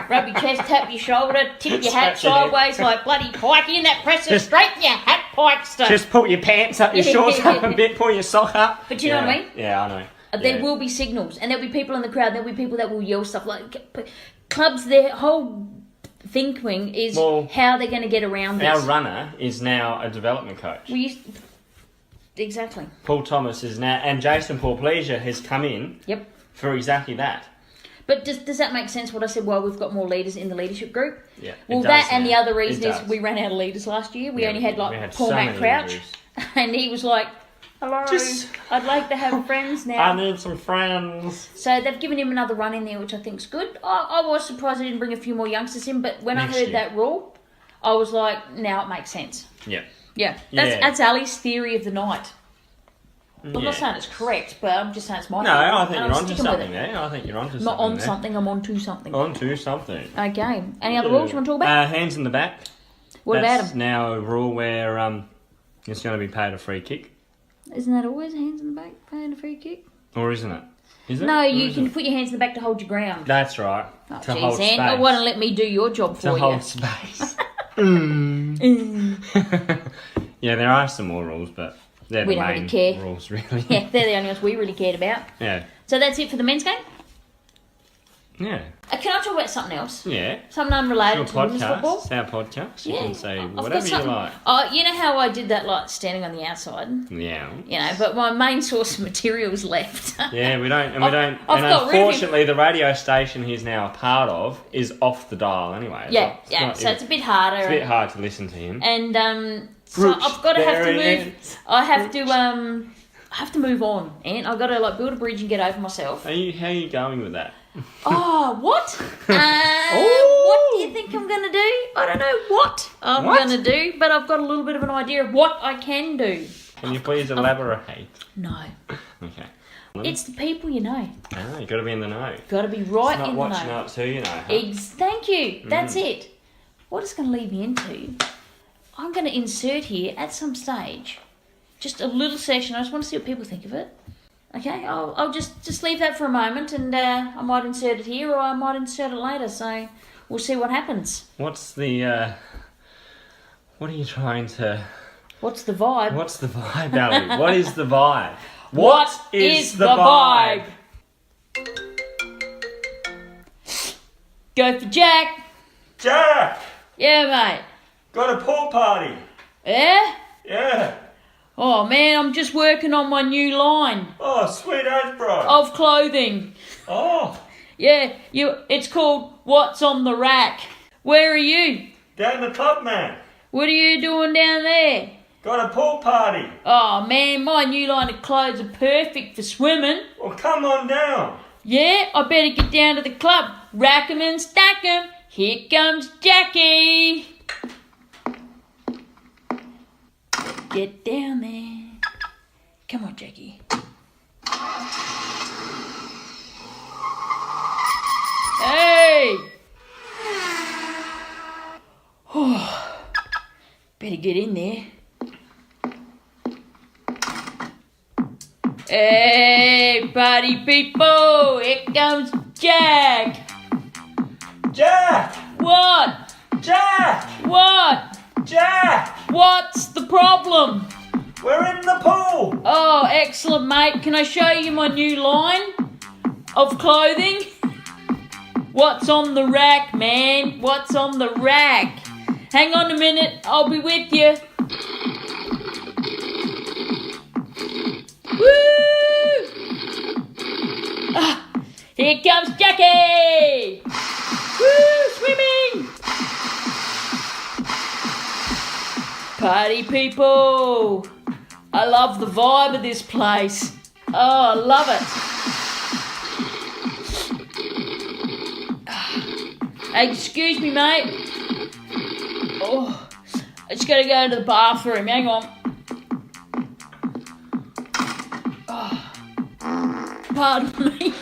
Speaker 1: rub your chest, tap your shoulder, tip your hat sideways like bloody Pikey, and that presses straighten your hat, Pikester.
Speaker 2: Just pull your pants up, your shorts up a bit, pull your sock up.
Speaker 1: But you know what I mean?
Speaker 2: Yeah, I know.
Speaker 1: There will be signals, and there'll be people in the crowd, there'll be people that will yell stuff like clubs. Their whole thinking is how they're going to get around this.
Speaker 2: Our runner is now a development coach.
Speaker 1: Exactly.
Speaker 2: Paul Thomas is now, and Jason Porplesia has come in.
Speaker 1: Yep.
Speaker 2: For exactly that.
Speaker 1: But does that make sense? What I said? Well, we've got more leaders in the leadership group.
Speaker 2: Yeah.
Speaker 1: Well, that and the other reason is we ran out of leaders last year. We only had Paul Matt Crouch, and he was like, "Hello, I'd like to have friends now.
Speaker 2: I need some friends."
Speaker 1: So they've given him another run in there, which I think's good. I was surprised they didn't bring a few more youngsters in, but when I heard that rule, I was like, now it makes sense.
Speaker 2: Yeah.
Speaker 1: Yeah. That's Ali's theory of the night. I'm not saying it's correct, but I'm just saying it's my theory.
Speaker 2: No, I think you're onto something there. I think you're onto something.
Speaker 1: Not on something, I'm onto something.
Speaker 2: Onto something.
Speaker 1: Okay. Any other rules you want to talk about?
Speaker 2: Hands in the back.
Speaker 1: What about them?
Speaker 2: That's now a rule where it's going to be paid a free kick.
Speaker 1: Isn't that always hands in the back, paying a free kick?
Speaker 2: Or isn't it? Is it?
Speaker 1: No, you can put your hands in the back to hold your ground.
Speaker 2: That's right.
Speaker 1: Oh,
Speaker 2: to hold space.
Speaker 1: Why don't let me do your job for you?
Speaker 2: To hold space. Yeah, there are some more rules, but they're the main rules, really.
Speaker 1: Yeah, they're the only ones we really cared about.
Speaker 2: Yeah.
Speaker 1: So that's it for the men's game?
Speaker 2: Yeah.
Speaker 1: Can I talk about something else?
Speaker 2: Yeah.
Speaker 1: Something unrelated to women's football?
Speaker 2: It's our podcast. You can say whatever you like.
Speaker 1: You know how I did that, like, standing on the outside?
Speaker 2: Yeah.
Speaker 1: You know, but my main source of material is left.
Speaker 2: Yeah, we don't. And unfortunately, the radio station he's now a part of is off the dial anyway.
Speaker 1: Yeah, so it's a bit harder.
Speaker 2: It's a bit hard to listen to him.
Speaker 1: And so I've got to have to move. I have to move on, and I've got to build a bridge and get over myself.
Speaker 2: How are you going with that?
Speaker 1: Oh, what? What do you think I'm going to do? I don't know what I'm going to do, but I've got a little bit of an idea of what I can do.
Speaker 2: Can you please elaborate?
Speaker 1: No.
Speaker 2: Okay.
Speaker 1: It's the people you know.
Speaker 2: Ah, you got to be in the know.
Speaker 1: Got to be right
Speaker 2: in the know. Not watching up to, you know. Huh?
Speaker 1: Thank you. That's it. What it's going to lead me into, I'm going to insert here at some stage just a little session. I just want to see what people think of it. Okay, I'll just leave that for a moment, and I might insert it here, or I might insert it later. So we'll see what happens.
Speaker 2: What's the? What are you trying to?
Speaker 1: What's the vibe?
Speaker 2: What's the vibe, Ali? What is the vibe?
Speaker 1: What is the vibe? Go for Jack.
Speaker 2: Jack.
Speaker 1: Yeah, mate.
Speaker 2: Got a pool party.
Speaker 1: Yeah.
Speaker 2: Yeah.
Speaker 1: Oh, man, I'm just working on my new line.
Speaker 2: Oh, sweet as, bro.
Speaker 1: Of clothing.
Speaker 2: Oh.
Speaker 1: Yeah, it's called What's on the Rack. Where are you?
Speaker 2: Down the club, man.
Speaker 1: What are you doing down there?
Speaker 2: Got a pool party.
Speaker 1: Oh, man, my new line of clothes are perfect for swimming.
Speaker 2: Well, come on down.
Speaker 1: Yeah, I better get down to the club. Rack 'em and stack 'em. Here comes Jackie. Get down there. Come on, Jackie. Hey! Oh, better get in there. Hey, party people! Here comes Jack!
Speaker 2: Jack!
Speaker 1: What?
Speaker 2: Jack!
Speaker 1: What?
Speaker 2: Jack!
Speaker 1: What's the problem?
Speaker 2: We're in the pool!
Speaker 1: Oh, excellent, mate. Can I show you my new line of clothing? What's on the rack, man? What's on the rack? Hang on a minute. I'll be with you. Woo! Here comes Jackie! Woo, swimming! Party people! I love the vibe of this place. Oh, I love it. Hey, excuse me, mate. Oh, I just gotta go to the bathroom. Hang on. Oh, pardon me.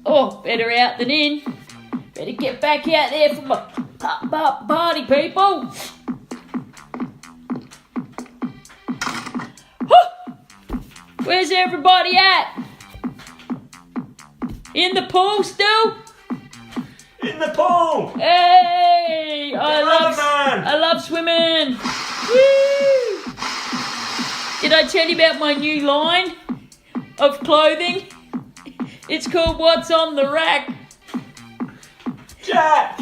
Speaker 1: Oh, better out than in. Better get back out there for my party people. Where's everybody at? In the pool still?
Speaker 2: In the pool!
Speaker 1: Hey! I love swimming. Woo! Did I tell you about my new line of clothing? It's called What's on the Rack.
Speaker 2: Jack!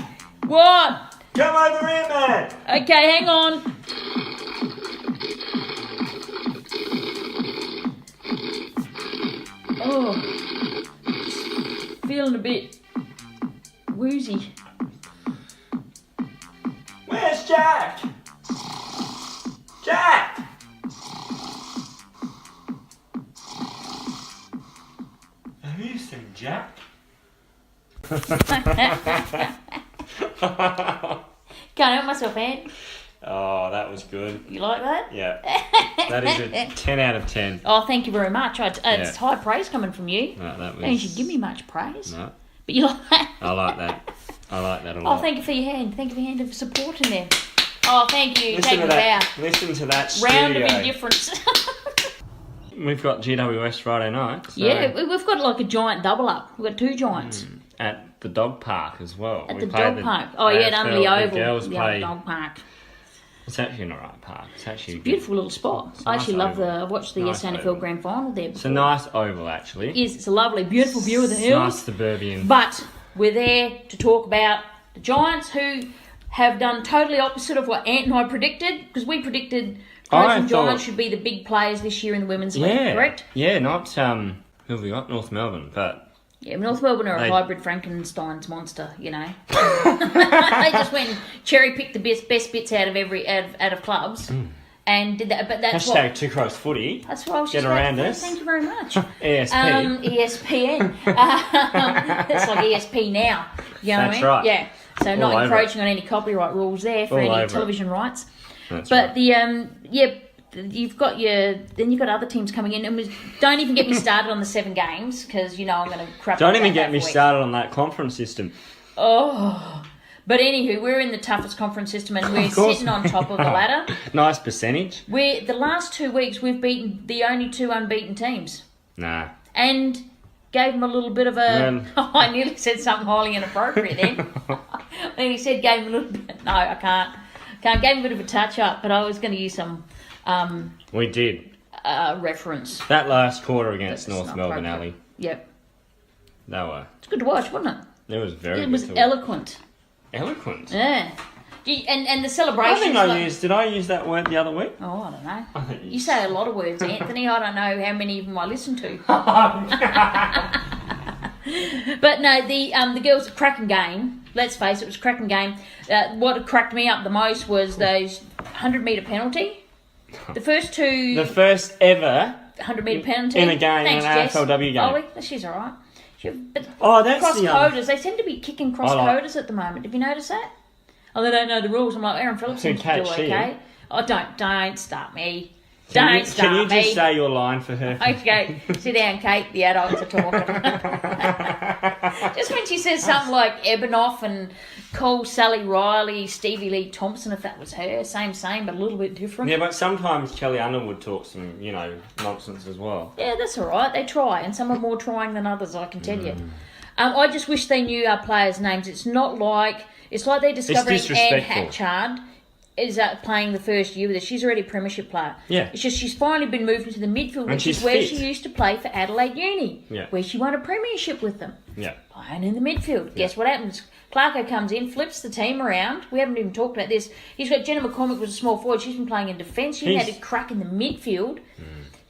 Speaker 1: What?
Speaker 2: Come over here, man!
Speaker 1: Okay, hang on. Oh, feeling a bit woozy.
Speaker 2: Where's Jack? Jack! Have you seen Jack?
Speaker 1: Can't help myself, Ant.
Speaker 2: Oh, that was good.
Speaker 1: You like that?
Speaker 2: Yeah. That is a 10 out of 10.
Speaker 1: Oh, thank you very much. It's high praise coming from you.
Speaker 2: No, that was...
Speaker 1: You should give me much praise.
Speaker 2: No.
Speaker 1: But you like that?
Speaker 2: I like that. I like that a lot.
Speaker 1: Oh, thank you for your hand. Thank you for your hand of supporting them. Oh, thank you.
Speaker 2: Listen
Speaker 1: Take
Speaker 2: to
Speaker 1: a
Speaker 2: that.
Speaker 1: bow.
Speaker 2: Listen to that
Speaker 1: Round
Speaker 2: studio.
Speaker 1: of indifference.
Speaker 2: We've got GWS Friday night. So
Speaker 1: yeah, we've got like a giant double up. We've got two giants.
Speaker 2: at the dog park as well.
Speaker 1: At
Speaker 2: We
Speaker 1: the
Speaker 2: played
Speaker 1: dog park. Oh, yeah, at Unley Oval.
Speaker 2: The girls
Speaker 1: the
Speaker 2: play.
Speaker 1: dog park.
Speaker 2: It's actually an alright park. It's actually
Speaker 1: Beautiful little spot. I actually love I watched the
Speaker 2: Nice
Speaker 1: SNFL
Speaker 2: oval.
Speaker 1: Grand Final there.
Speaker 2: It's a nice oval, actually.
Speaker 1: It is. It's a lovely, beautiful view of the
Speaker 2: Nice
Speaker 1: hills.
Speaker 2: suburban.
Speaker 1: But we're there to talk about the Giants, who have done totally opposite of what Ant and I predicted, because we predicted Crows and Giants should be the big players this year in the women's league, correct?
Speaker 2: Yeah, not who have we got? North Melbourne, but
Speaker 1: yeah, North Melbourne are a hybrid Frankenstein's monster, you know. They just went and cherry picked the best bits out of out of clubs. And did that, but that's
Speaker 2: hashtag #2CrowsS3E01.
Speaker 1: That's what I was
Speaker 2: Get
Speaker 1: just
Speaker 2: around
Speaker 1: about to
Speaker 2: us.
Speaker 1: say. Thank you very much.
Speaker 2: ESP.
Speaker 1: ESPN. It's like ESP now. You know what I mean?
Speaker 2: Right.
Speaker 1: Yeah. So
Speaker 2: All
Speaker 1: not
Speaker 2: over
Speaker 1: encroaching on any copyright rules there for
Speaker 2: All
Speaker 1: any
Speaker 2: over
Speaker 1: television rights.
Speaker 2: That's
Speaker 1: But
Speaker 2: right.
Speaker 1: you've got other teams coming in, and don't even get me started on the 7 games, because you know I'm going to crap.
Speaker 2: Don't
Speaker 1: on
Speaker 2: even
Speaker 1: that
Speaker 2: get me
Speaker 1: week.
Speaker 2: started on that conference system.
Speaker 1: Oh. But anywho, we're in the toughest conference system, and we're sitting on top of the ladder.
Speaker 2: Nice percentage.
Speaker 1: The last 2 weeks we've beaten the only 2 unbeaten teams.
Speaker 2: Nah.
Speaker 1: And gave them a little bit of a... I nearly said something highly inappropriate then. I nearly said gave them a little bit... No, I can't. Gave them a bit of a touch-up, but I was going to use some...
Speaker 2: We did.
Speaker 1: Reference.
Speaker 2: That last quarter against
Speaker 1: That's
Speaker 2: North
Speaker 1: not
Speaker 2: Melbourne,
Speaker 1: appropriate.
Speaker 2: Ali.
Speaker 1: Yep.
Speaker 2: They were.
Speaker 1: It's good to watch, wasn't it?
Speaker 2: It was very good.
Speaker 1: It was
Speaker 2: to watch.
Speaker 1: eloquent.
Speaker 2: Eloquent?
Speaker 1: Yeah. And the
Speaker 2: I
Speaker 1: celebrations...
Speaker 2: think did I use that word the other week?
Speaker 1: Oh, I don't know.
Speaker 2: I think
Speaker 1: You say a lot of words, Anthony. I don't know how many of them I listen to. But no, the girls' cracking game. Let's face it, it was a cracking game. What cracked me up the most was those 100-metre penalty. The first two...
Speaker 2: The first ever
Speaker 1: 100-metre penalty.
Speaker 2: in a game,
Speaker 1: Thanks,
Speaker 2: an
Speaker 1: Jess.
Speaker 2: AFLW game.
Speaker 1: Ollie, she's all right. But
Speaker 2: That's
Speaker 1: cross
Speaker 2: the
Speaker 1: coders, they seem to be kicking cross coders at the moment. Have you noticed that? Oh, they don't know the rules. I'm like, Aaron Phillips seems to do okay. Oh, don't start me. Don't start
Speaker 2: Can you
Speaker 1: me.
Speaker 2: just say your line for her?
Speaker 1: Okay, sit down, Kate. The adults are talking. Just when she says something like Ebenoff and Cole Sally Riley, Stevie Lee Thompson, if that was her, same, but a little bit different.
Speaker 2: Yeah, but sometimes Kelly Underwood talks some, nonsense as well.
Speaker 1: Yeah, that's all right. They try, and some are more trying than others, I can tell you. I just wish they knew our players' names. It's like they're discovering Anne Hatchard is playing the first year with us. She's already a premiership player.
Speaker 2: Yeah.
Speaker 1: It's just she's finally been moved into the midfield, which is where she used to play for Adelaide Uni, where she won a premiership with them.
Speaker 2: Yeah.
Speaker 1: Playing in the midfield. Guess what happens? Clarko comes in, flips the team around. We haven't even talked about this. He's got Jenna McCormick, was a small forward. She's been playing in defence. She had a crack in the midfield.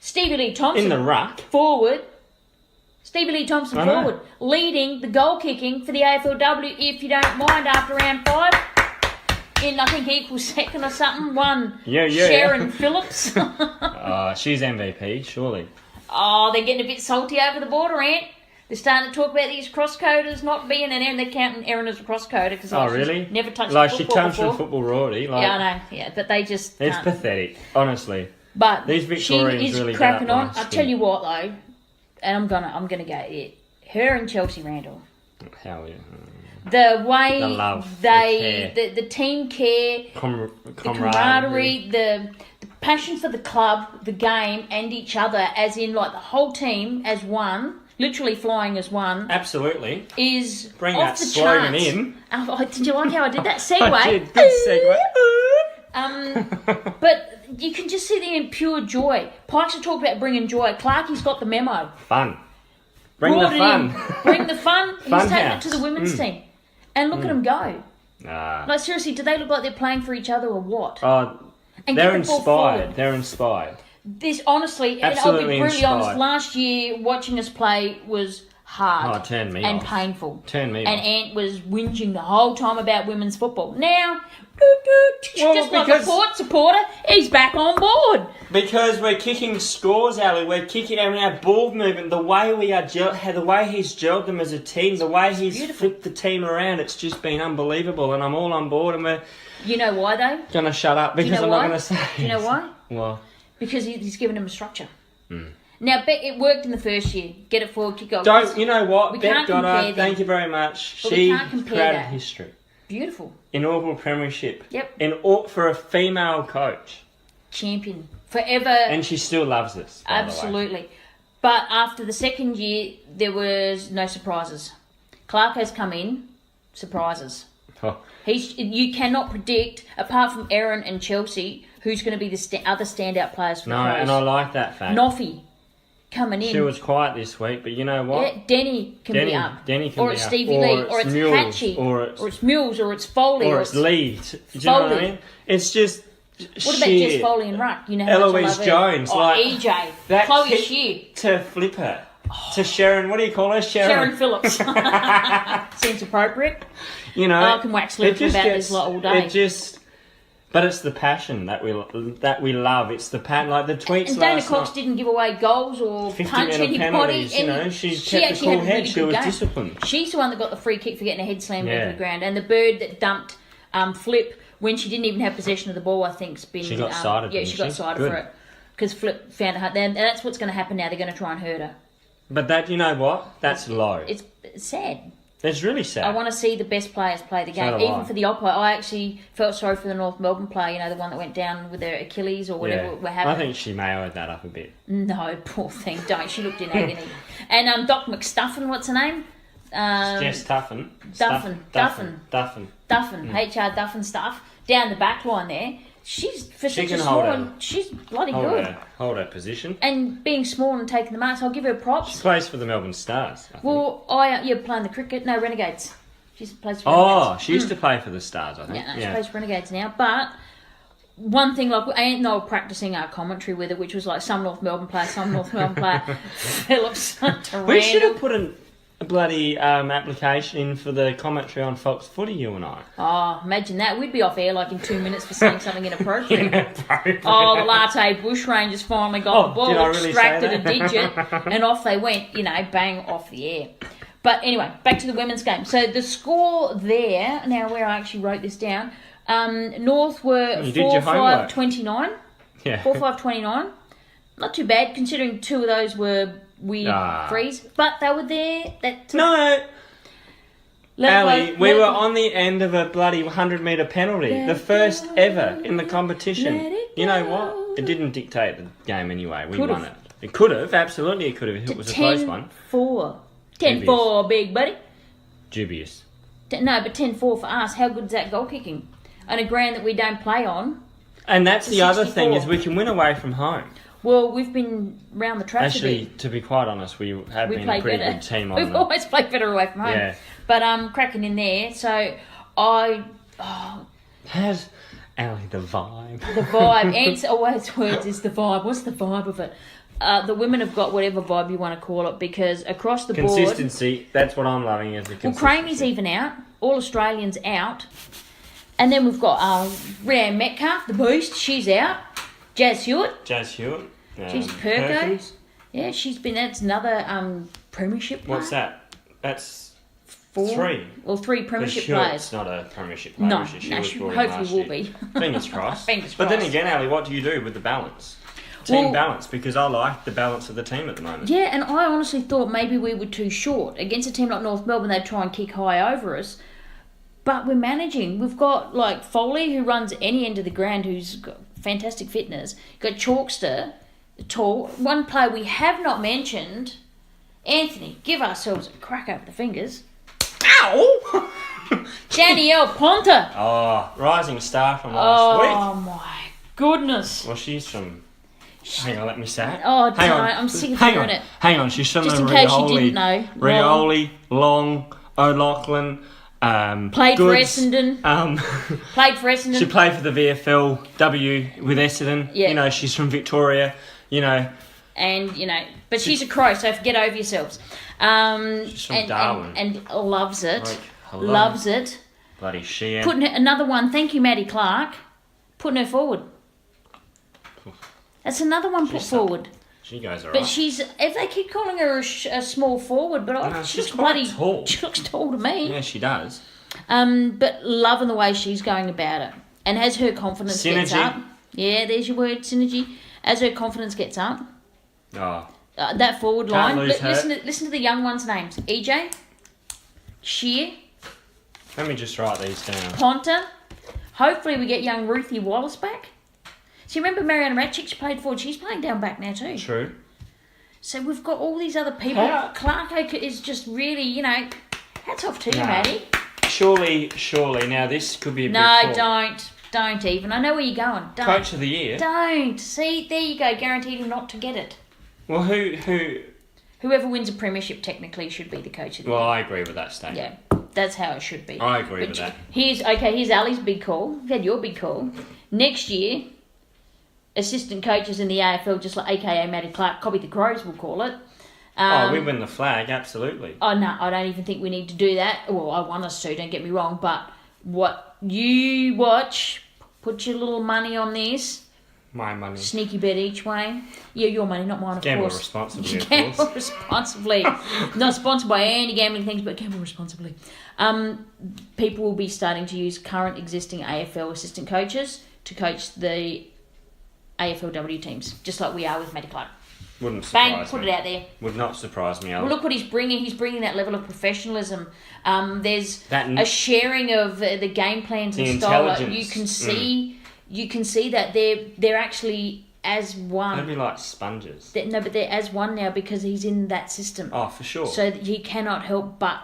Speaker 1: Stevie Lee Thompson
Speaker 2: In the ruck.
Speaker 1: forward. Stevie Lee Thompson forward, leading the goal kicking for the AFLW, if you don't mind, after round 5. In, I think, equal second or something. Sharon Phillips.
Speaker 2: She's MVP, surely.
Speaker 1: Oh, they're getting a bit salty over the border, Ant. They're starting to talk about these cross-coders not being an Erin. They're counting Erin as a cross-coder because
Speaker 2: really?
Speaker 1: She's never touched
Speaker 2: like
Speaker 1: football
Speaker 2: she comes
Speaker 1: before.
Speaker 2: from football royalty. Like,
Speaker 1: yeah, I know. Yeah, but they just
Speaker 2: It's
Speaker 1: can't.
Speaker 2: pathetic, honestly.
Speaker 1: But
Speaker 2: these Victorians
Speaker 1: she is
Speaker 2: really
Speaker 1: cracking
Speaker 2: get up
Speaker 1: on.
Speaker 2: nice
Speaker 1: I'll tell you what, though, and I'm gonna go it. Her and Chelsea Randall.
Speaker 2: Hell yeah.
Speaker 1: The way
Speaker 2: The love,
Speaker 1: the team care, the camaraderie, the passion for the club, the game, and each other, as in like the whole team as one, literally flying as one.
Speaker 2: Absolutely.
Speaker 1: Is
Speaker 2: Bring
Speaker 1: off
Speaker 2: that
Speaker 1: the
Speaker 2: slogan
Speaker 1: charts.
Speaker 2: in.
Speaker 1: Did you like how I did that segue?
Speaker 2: I did. Good segue.
Speaker 1: But you can just see them in pure joy. Pikes have talked about bringing joy. Clarkie's got the memo.
Speaker 2: Fun. Bring the fun.
Speaker 1: Bring the fun. He's
Speaker 2: Fun
Speaker 1: taking
Speaker 2: house.
Speaker 1: it to the women's team. And look at them go. Like, seriously, do they look like they're playing for each other or what? And
Speaker 2: they're
Speaker 1: get the ball
Speaker 2: inspired.
Speaker 1: forward.
Speaker 2: They're inspired.
Speaker 1: This, honestly, and I'll
Speaker 2: Absolutely
Speaker 1: be brutally
Speaker 2: inspired.
Speaker 1: honest, last year watching us play was hard
Speaker 2: Oh, turned me
Speaker 1: and
Speaker 2: off.
Speaker 1: painful.
Speaker 2: Turned me
Speaker 1: and
Speaker 2: off.
Speaker 1: Ant was whinging the whole time about women's football. Now,
Speaker 2: Well,
Speaker 1: just like a
Speaker 2: because-
Speaker 1: Port supporter, he's back on board.
Speaker 2: Because we're kicking scores, Ali. We're kicking our ball movement. The way we are the way he's gelled them as a team, the way he's
Speaker 1: Beautiful.
Speaker 2: flipped the team around, it's just been unbelievable. And I'm all on board. And we're
Speaker 1: You know why, though?
Speaker 2: gonna shut up because
Speaker 1: know
Speaker 2: I'm
Speaker 1: why?
Speaker 2: not gonna say.
Speaker 1: Do you know why?
Speaker 2: Well,
Speaker 1: Because he's given him a structure. Now, it worked in the first year. Get it forward, kick off.
Speaker 2: don't you know what?
Speaker 1: We
Speaker 2: Bet
Speaker 1: can't compare
Speaker 2: Goddard,
Speaker 1: them.
Speaker 2: thank you very much.
Speaker 1: But we
Speaker 2: She
Speaker 1: can't compare
Speaker 2: created
Speaker 1: that.
Speaker 2: history.
Speaker 1: Beautiful.
Speaker 2: Inaugural premiership.
Speaker 1: Yep.
Speaker 2: For a female coach.
Speaker 1: Champion. Forever.
Speaker 2: And she still loves us. by the way.
Speaker 1: Absolutely. But after the second year, there was no surprises. Clark has come in, surprises.
Speaker 2: Oh.
Speaker 1: You cannot predict, apart from Erin and Chelsea, who's going to be the other standout players for the
Speaker 2: No,
Speaker 1: Crows.
Speaker 2: and I like that fact.
Speaker 1: Noffy coming in.
Speaker 2: She was quiet this week, but you know what?
Speaker 1: Yeah, Denny can be up.
Speaker 2: Denny can
Speaker 1: or
Speaker 2: be
Speaker 1: it's
Speaker 2: up.
Speaker 1: Stevie
Speaker 2: Or
Speaker 1: Lee,
Speaker 2: it's
Speaker 1: or it's
Speaker 2: Mules,
Speaker 1: Hatchie,
Speaker 2: or
Speaker 1: it's Mules, or it's Foley,
Speaker 2: or it's Lee. Do you know what I
Speaker 1: Foley.
Speaker 2: mean? It's just
Speaker 1: What about
Speaker 2: sheer
Speaker 1: Jess Foley and Ruck? You know how much I
Speaker 2: Eloise
Speaker 1: love
Speaker 2: Jones,
Speaker 1: her. Oh,
Speaker 2: like,
Speaker 1: EJ,
Speaker 2: that
Speaker 1: Chloe
Speaker 2: kick
Speaker 1: Shear,
Speaker 2: to flip her to Sharon. What do you call her?
Speaker 1: Sharon Phillips. Seems appropriate.
Speaker 2: You know,
Speaker 1: I can wax lyrical about this lot all day.
Speaker 2: It just, but it's the passion that we love. It's the like the tweets.
Speaker 1: And Dana
Speaker 2: last
Speaker 1: Cox
Speaker 2: night,
Speaker 1: didn't give away goals or
Speaker 2: 50
Speaker 1: punch
Speaker 2: minute
Speaker 1: anybody.
Speaker 2: penalties, you
Speaker 1: and
Speaker 2: know, she kept the
Speaker 1: actually
Speaker 2: cool
Speaker 1: had a
Speaker 2: head.
Speaker 1: really
Speaker 2: She
Speaker 1: good
Speaker 2: was
Speaker 1: game.
Speaker 2: disciplined.
Speaker 1: She's the one that got the free kick for getting her head slammed
Speaker 2: Yeah.
Speaker 1: into the ground. And the bird that dumped Flip when she didn't even have possession of the ball, I think, has been...
Speaker 2: She got cited,
Speaker 1: Yeah,
Speaker 2: didn't
Speaker 1: she got
Speaker 2: she?
Speaker 1: cited
Speaker 2: Good.
Speaker 1: for it. Because Flip found it hard. And that's what's going to happen now. They're going to try and hurt her.
Speaker 2: But that, you know what? That's low.
Speaker 1: It's sad.
Speaker 2: It's really sad.
Speaker 1: I want to see the best players play the game.
Speaker 2: do
Speaker 1: Even
Speaker 2: I.
Speaker 1: for the oppo, I actually felt sorry for the North Melbourne player, you know, the one that went down with their Achilles or whatever
Speaker 2: yeah.
Speaker 1: happened.
Speaker 2: I think she may have that up a bit.
Speaker 1: No, poor thing, don't. She looked in agony. And Doc McStuffin, what's her name?
Speaker 2: Jess Duffin.
Speaker 1: Duffin.
Speaker 2: Mm.
Speaker 1: HR Duffin stuff. Down the back line there. She's, for
Speaker 2: She
Speaker 1: such a
Speaker 2: can
Speaker 1: small
Speaker 2: hold her.
Speaker 1: one, she's bloody
Speaker 2: Hold
Speaker 1: good.
Speaker 2: hold her position.
Speaker 1: And being small and taking the marks, I'll give her
Speaker 2: She
Speaker 1: props.
Speaker 2: plays for the Melbourne Stars. I think.
Speaker 1: Well, playing the cricket. No, Renegades. She plays for
Speaker 2: Oh,
Speaker 1: Renegades.
Speaker 2: she used to play for the Stars, I think.
Speaker 1: Yeah, no, she plays for Renegades now. But one thing, like, Ant and I were practicing our commentary with it, which was like some North Melbourne player, Phillips, to
Speaker 2: We should
Speaker 1: Randall.
Speaker 2: have put a bloody application in for the commentary on Fox Footy, you and I.
Speaker 1: Oh, imagine that. We'd be off air like in 2 minutes for saying something inappropriate. Oh, the latte bushrangers finally got the ball,
Speaker 2: did I really
Speaker 1: extracted
Speaker 2: say
Speaker 1: a
Speaker 2: that?
Speaker 1: digit, and off they went, you know, bang, off the air. But anyway, back to the women's game. So the score there, now where I actually wrote this down, North were
Speaker 2: You did your homework.
Speaker 1: 4-5-29.
Speaker 2: Yeah.
Speaker 1: 4-5-29. Not too bad, considering two of those were weird frees. But they were there.
Speaker 2: No,
Speaker 1: Let it
Speaker 2: Ali,
Speaker 1: go,
Speaker 2: we
Speaker 1: let
Speaker 2: were
Speaker 1: it-
Speaker 2: on the end of a bloody 100-metre penalty.
Speaker 1: Let
Speaker 2: The first
Speaker 1: go,
Speaker 2: ever in the competition.
Speaker 1: let it
Speaker 2: You know
Speaker 1: go.
Speaker 2: what? It didn't dictate the game anyway. We
Speaker 1: Could've.
Speaker 2: won it. It could have, absolutely it could have if it was a close one.
Speaker 1: 10-4. 10-4, big buddy.
Speaker 2: Dubious.
Speaker 1: No, but 10-4 for us. How good is that goal kicking? On a ground that we don't play on.
Speaker 2: And that's the other thing,
Speaker 1: 64.
Speaker 2: is we can win away from home.
Speaker 1: Well, we've been round the traps a
Speaker 2: Actually,
Speaker 1: bit.
Speaker 2: to be quite honest, we have
Speaker 1: We
Speaker 2: been
Speaker 1: play
Speaker 2: a pretty
Speaker 1: better.
Speaker 2: good team on
Speaker 1: We've
Speaker 2: the...
Speaker 1: always played better away from home.
Speaker 2: Yeah.
Speaker 1: But cracking in there. So
Speaker 2: Has Ali the vibe?
Speaker 1: the vibe. Ant's always words is the vibe. What's the vibe of it? the women have got whatever vibe you want to call it, because across the board...
Speaker 2: Consistency, that's what I'm loving, is the consistency.
Speaker 1: Well, Cramey's even out. All Australians out. And then we've got Rhiannon Metcalf, the Beast. She's out. Jazz Hewitt. She's Perkins. Yeah, she's been... That's another premiership player.
Speaker 2: What's that? That's
Speaker 1: 4.
Speaker 2: 3.
Speaker 1: Well, 3 premiership
Speaker 2: Hewitt's
Speaker 1: players.
Speaker 2: not a premiership player.
Speaker 1: No,
Speaker 2: she
Speaker 1: no,
Speaker 2: was
Speaker 1: she
Speaker 2: brought in
Speaker 1: hopefully
Speaker 2: last
Speaker 1: will
Speaker 2: year.
Speaker 1: be.
Speaker 2: Fingers crossed.
Speaker 1: Fingers
Speaker 2: But then
Speaker 1: crossed.
Speaker 2: again, Ali, what do you do with the balance? Team balance, because I like the balance of the team at the moment.
Speaker 1: Yeah, and I honestly thought maybe we were too short. Against a team like North Melbourne, they'd try and kick high over us. But we're managing. We've got, like, Foley, who runs any end of the ground, who's got fantastic fitness. You've got Chalkster, tall. One player we have not mentioned, Anthony. Give ourselves a crack over the fingers.
Speaker 2: Ow!
Speaker 1: Danielle Ponta.
Speaker 2: Oh, rising star from last week.
Speaker 1: Oh, my goodness.
Speaker 2: Well, she's from... Hang on, let me say it.
Speaker 1: Oh,
Speaker 2: Hang on.
Speaker 1: I'm sick of
Speaker 2: Hang
Speaker 1: hearing
Speaker 2: on.
Speaker 1: it.
Speaker 2: Hang on, she's from
Speaker 1: Just
Speaker 2: the
Speaker 1: in case you didn't know.
Speaker 2: Rioli, Long, O'Loughlin,
Speaker 1: Played
Speaker 2: Goods,
Speaker 1: for Essendon. Played for Essendon.
Speaker 2: She played for the VFLW with Essendon.
Speaker 1: Yeah.
Speaker 2: You know, she's from Victoria. You know.
Speaker 1: And, you know, but she's a crow, so get over yourselves.
Speaker 2: She's from Darwin.
Speaker 1: And loves it.
Speaker 2: Like, hello.
Speaker 1: Loves it.
Speaker 2: Bloody she.
Speaker 1: Putting her, another one, thank you, Maddie Clark. Putting her forward. That's another one put forward.
Speaker 2: She goes alright.
Speaker 1: But she's, if they keep calling her a small forward, but
Speaker 2: No,
Speaker 1: she
Speaker 2: she's
Speaker 1: looks
Speaker 2: quite
Speaker 1: bloody
Speaker 2: tall.
Speaker 1: She looks tall to me.
Speaker 2: Yeah, she does.
Speaker 1: But loving the way she's going about it. And as her confidence gets
Speaker 2: Synergy.
Speaker 1: up. Yeah, there's your word, synergy. As her confidence gets up.
Speaker 2: Oh.
Speaker 1: That forward
Speaker 2: Can't
Speaker 1: line.
Speaker 2: lose her.
Speaker 1: Listen to the young ones' names. EJ. Shear.
Speaker 2: Let me just write these down.
Speaker 1: Ponta. Hopefully we get young Ruthie Wallace back. So you remember Mariana Ratchik, she played forward. She's playing down back now too.
Speaker 2: True.
Speaker 1: So we've got all these other people. Clarko is just really, you know, hats off to you, Maddie.
Speaker 2: Surely. Now this could be a big
Speaker 1: No,
Speaker 2: call.
Speaker 1: don't even. I know where you're going. Don't.
Speaker 2: Coach of the year.
Speaker 1: Don't. See, there you go. Guaranteed him not to get it.
Speaker 2: Well, who?
Speaker 1: Whoever wins a premiership technically should be the coach of the
Speaker 2: Well,
Speaker 1: year.
Speaker 2: I agree with that statement.
Speaker 1: Yeah, that's how it should be.
Speaker 2: I agree with that.
Speaker 1: Here's Ali's big call. You've had your big call. Next year, assistant coaches in the AFL, just like AKA Maddie Clark, copy the Crows, we'll call it.
Speaker 2: We win the flag, absolutely.
Speaker 1: Oh, no, I don't even think we need to do that. Well, I want us to, don't get me wrong, but what you watch, put your little money on this.
Speaker 2: My money.
Speaker 1: Sneaky bet each way. Yeah, your money, not mine, of
Speaker 2: Gamble
Speaker 1: course.
Speaker 2: responsibly, of
Speaker 1: Gamble
Speaker 2: course.
Speaker 1: responsibly. Not sponsored by any gambling things, but gamble responsibly. People will be starting to use current existing AFL assistant coaches to coach the AFLW teams, just like we are with Maddie Clark.
Speaker 2: Wouldn't surprise
Speaker 1: Bang,
Speaker 2: me.
Speaker 1: put it out there.
Speaker 2: Would not surprise me.
Speaker 1: Well, look what he's bringing. He's bringing that level of professionalism. There's
Speaker 2: That
Speaker 1: a sharing of the game plans and style. Like, you can see that they're actually as one.
Speaker 2: They'd be like sponges.
Speaker 1: But they're as one now because he's in that system.
Speaker 2: Oh, for sure.
Speaker 1: So that he cannot help but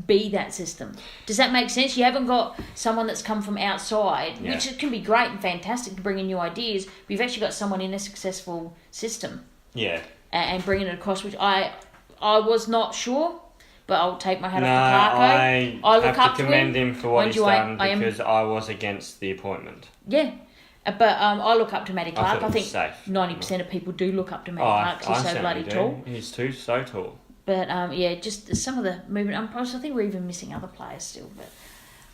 Speaker 1: be that system. Does that make sense? You haven't got someone that's come from outside, which can be great and fantastic to bring in new ideas, but you've actually got someone in a successful system.
Speaker 2: Yeah.
Speaker 1: And bringing it across, which I was not sure, but I'll take my hat off to Clarko.
Speaker 2: I have to commend him for what he's done because I was against the appointment.
Speaker 1: Yeah. But I look up to Maddie Clark. I think
Speaker 2: safe.
Speaker 1: 90% of people do look up to Maddie Clark because he's so bloody tall.
Speaker 2: He's so tall.
Speaker 1: But just some of the movement. I think we're even missing other players still. But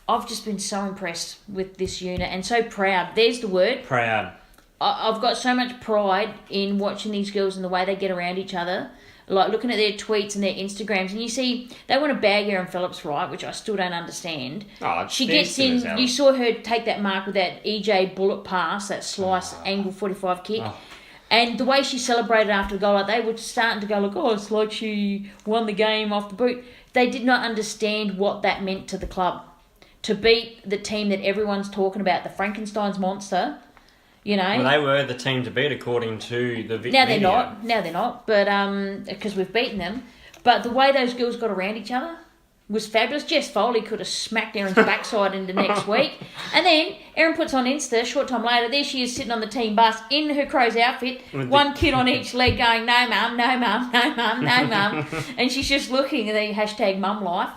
Speaker 1: I've just been so impressed with this unit and so proud. There's the word.
Speaker 2: Proud.
Speaker 1: I've got so much pride in watching these girls and the way they get around each other. Like looking at their tweets and their Instagrams, and you see they want to bag Erin Phillips, right? Which I still don't understand. She gets in. You saw her take that mark with that EJ bullet pass, that slice angle 45 kick, and the way she celebrated after the goal, like they were starting to go like, oh, it's like she won the game off the boot. They did not understand what that meant to the club, to beat the team that everyone's talking about, the Frankenstein's monster. You know,
Speaker 2: well, they were the team to beat according to the
Speaker 1: Now they're not. But because we've beaten them. But the way those girls got around each other was fabulous. Jess Foley could have smacked Erin's backside into next week. And then Erin puts on Insta, a short time later, there she is sitting on the team bus in her Crows outfit, one kid on each leg going, no mum, no mum, no mum, no mum. And she's just looking at the hashtag mum life.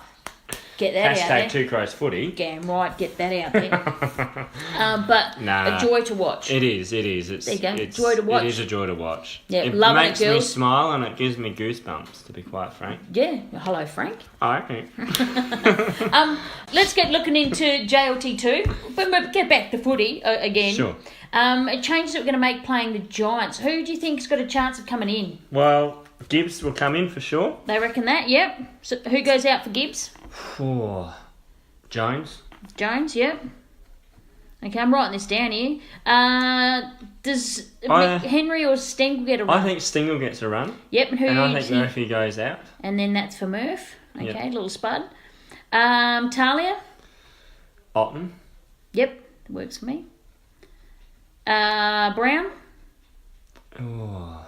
Speaker 1: Get that out there.
Speaker 2: Hashtag TwoCrowsS3E01.
Speaker 1: Damn right, get that out there. But a joy to watch.
Speaker 2: It is. There you go.
Speaker 1: It's joy to watch.
Speaker 2: It is a joy to watch.
Speaker 1: Yeah,
Speaker 2: it
Speaker 1: loving
Speaker 2: makes
Speaker 1: it, girls.
Speaker 2: me smile and it gives me goosebumps, to be quite frank.
Speaker 1: Yeah. Hello, Frank.
Speaker 2: Okay.
Speaker 1: Let's get looking into JLT2. But we'll get back to footy again.
Speaker 2: Sure.
Speaker 1: Changes that we're going to make playing the Giants. Who do you think's got a chance of coming in?
Speaker 2: Well, Gibbs will come in for sure.
Speaker 1: They reckon that, yep. So who goes out for Gibbs?
Speaker 2: Jones.
Speaker 1: Jones, yep. Okay, I'm writing this down here. Does Henry or Stengel get a run?
Speaker 2: I think Stengel gets a run.
Speaker 1: Yep,
Speaker 2: and I think Murphy goes out.
Speaker 1: And then that's for Murph. Okay,
Speaker 2: Yep.
Speaker 1: Little spud. Talia?
Speaker 2: Otten.
Speaker 1: Yep, that works for me. Brown?
Speaker 2: Oh,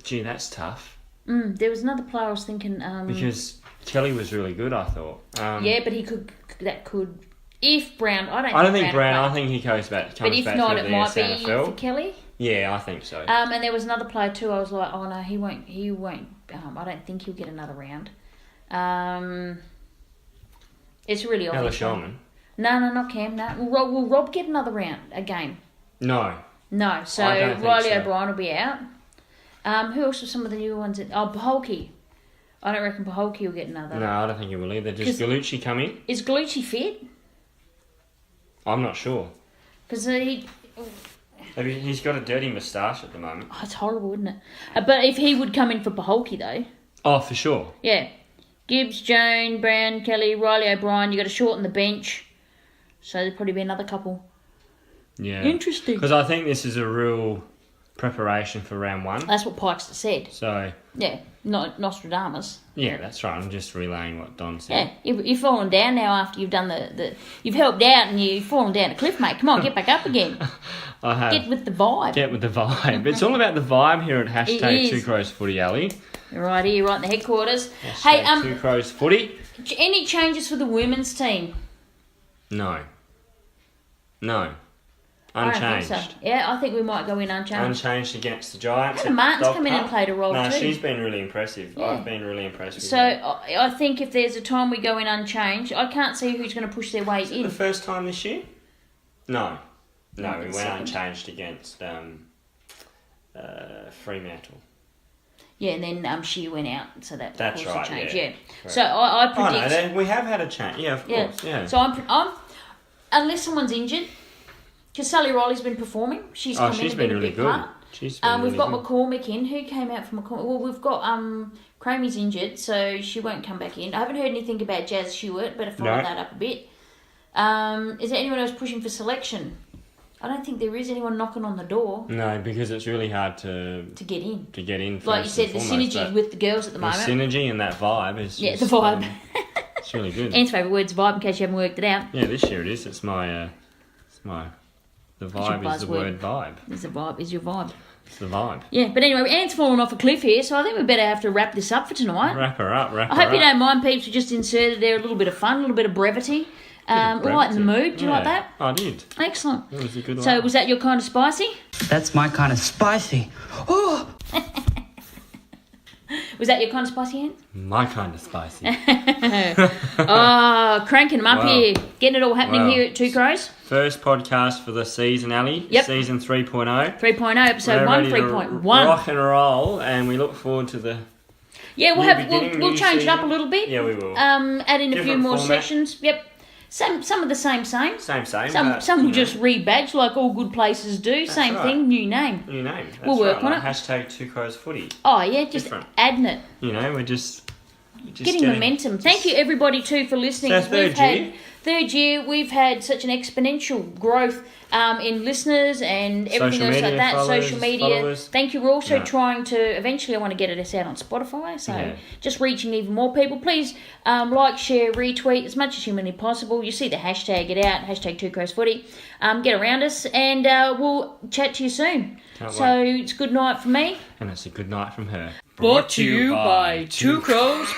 Speaker 2: gee, that's tough.
Speaker 1: There was another player I was thinking...
Speaker 2: because Kelly was really good, I thought.
Speaker 1: Yeah, but he could... If Brown...
Speaker 2: I don't think Brown... I think he comes back
Speaker 1: but if
Speaker 2: back
Speaker 1: not,
Speaker 2: through
Speaker 1: it
Speaker 2: the
Speaker 1: might
Speaker 2: SNFL.
Speaker 1: be for Kelly.
Speaker 2: Yeah, I think so.
Speaker 1: And there was another player too. I was like, oh no, he won't. I don't think he'll get another round. It's really obvious.
Speaker 2: Sherman.
Speaker 1: No, not Cam. No, will Rob get another round? A game?
Speaker 2: No.
Speaker 1: So
Speaker 2: I don't think
Speaker 1: Riley
Speaker 2: so.
Speaker 1: O'Brien will be out. Who else are some of the new ones? Paholke. I don't reckon Paholke will get another.
Speaker 2: No, I don't think he will either. Does Galucci come in?
Speaker 1: Is Galucci fit?
Speaker 2: I'm not sure.
Speaker 1: Because
Speaker 2: he's got a dirty moustache at the moment.
Speaker 1: Oh, it's horrible, isn't it? But if he would come in for Paholke though.
Speaker 2: Oh, for sure.
Speaker 1: Yeah. Gibbs, Jones, Brown, Kelly, Riley O'Brien. You got to shorten the bench. So there'll probably be another couple.
Speaker 2: Yeah.
Speaker 1: Interesting.
Speaker 2: Because I think this is a real preparation for round one.
Speaker 1: That's what Pikes said.
Speaker 2: So.
Speaker 1: Yeah, not Nostradamus.
Speaker 2: Yeah, that's right. I'm just relaying what Don said.
Speaker 1: Yeah, you've fallen down now after you've done you've helped out and you've fallen down a cliff, mate. Come on, get back up again.
Speaker 2: I have.
Speaker 1: Get with the vibe.
Speaker 2: Get with the vibe. It's all about the vibe here at hashtag TwoCrowsS3E01, Ali.
Speaker 1: Right here, right in the headquarters.
Speaker 2: Hashtag TwoCrowsS3E01.
Speaker 1: Any changes for the women's team?
Speaker 2: No. Unchanged.
Speaker 1: I don't think so. Yeah, I think we might go in unchanged.
Speaker 2: Unchanged against the Giants.
Speaker 1: Hannah Martin's come in and played a role too.
Speaker 2: No, she's been really impressive.
Speaker 1: Yeah.
Speaker 2: I've been really impressed with
Speaker 1: her. So I think if there's a time we go in unchanged, I can't see who's going to push their way in.
Speaker 2: The first time this year? No, we went unchanged against Fremantle.
Speaker 1: Yeah, and then she went out, so that's
Speaker 2: right.
Speaker 1: A change.
Speaker 2: Yeah.
Speaker 1: So I predict.
Speaker 2: Oh no, we have had a change. Yeah, of course. Yeah.
Speaker 1: So I'm unless someone's injured, because Sally Riley's been performing. She's come in and been a big part.
Speaker 2: She's been
Speaker 1: we've got McCormick in. Who came out from McCormick? Well, we've got Cramey's injured, so she won't come back in. I haven't heard anything about Jazz Stewart. Better follow that up a bit. Is there anyone else pushing for selection? I don't think there is anyone knocking on the door.
Speaker 2: No, because it's really hard to get in. To get in,
Speaker 1: like you said, the synergy with the girls at the moment.
Speaker 2: The synergy and that vibe is
Speaker 1: just, the vibe.
Speaker 2: It's really good.
Speaker 1: Ant's favourite word's vibe, in case you haven't worked it out.
Speaker 2: Yeah, this year it is. It's my. The vibe is the word vibe.
Speaker 1: Is the vibe? Is your vibe?
Speaker 2: It's the vibe.
Speaker 1: Yeah, but anyway, Ant's fallen off a cliff here, so I think we better have to wrap this up for tonight.
Speaker 2: Wrap her up.
Speaker 1: I hope you don't mind, peeps. We just inserted there a little bit of fun, a little bit of brevity. Lighten the mood. Do you like that?
Speaker 2: I did.
Speaker 1: Excellent.
Speaker 2: It was a good one.
Speaker 1: So was that your kind of spicy?
Speaker 3: That's my kind of spicy. Oh!
Speaker 1: Was that your kind of spicy, Ant?
Speaker 2: My kind of spicy.
Speaker 1: Cranking them up here. Getting it all happening here at Two Crows.
Speaker 2: First podcast for the season, Ali.
Speaker 1: Yep.
Speaker 2: Season 3.0.
Speaker 1: 3.0, episode 1, 3.1.
Speaker 2: Rock and roll, and we look forward to the...
Speaker 1: Yeah, we'll change it up a little bit.
Speaker 2: Yeah, we will.
Speaker 1: Add in a few more
Speaker 2: format.
Speaker 1: sections. Yep. Some of the same.
Speaker 2: Same.
Speaker 1: Some will just rebadge like all good places do.
Speaker 2: That's
Speaker 1: Same
Speaker 2: right.
Speaker 1: thing, new name.
Speaker 2: That's
Speaker 1: we'll work on
Speaker 2: like
Speaker 1: it.
Speaker 2: Hashtag TwoCrowsS3E01.
Speaker 1: Oh yeah, just adding it.
Speaker 2: We're just
Speaker 1: getting momentum. Thank you everybody too for listening.
Speaker 2: It's our
Speaker 1: third year. We've had such an exponential growth in listeners and everything else like that. Social media.
Speaker 2: Followers.
Speaker 1: Thank you. We're also trying to eventually. I want to get us out on Spotify. So just reaching even more people. Please like, share, retweet as much as humanly possible. You see the hashtag. Get out. Hashtag TwoCrowsS3E01. Get around us, and we'll chat to you soon. So it's good night from me,
Speaker 2: and it's a good night from her.
Speaker 1: Brought to you by Two Crows.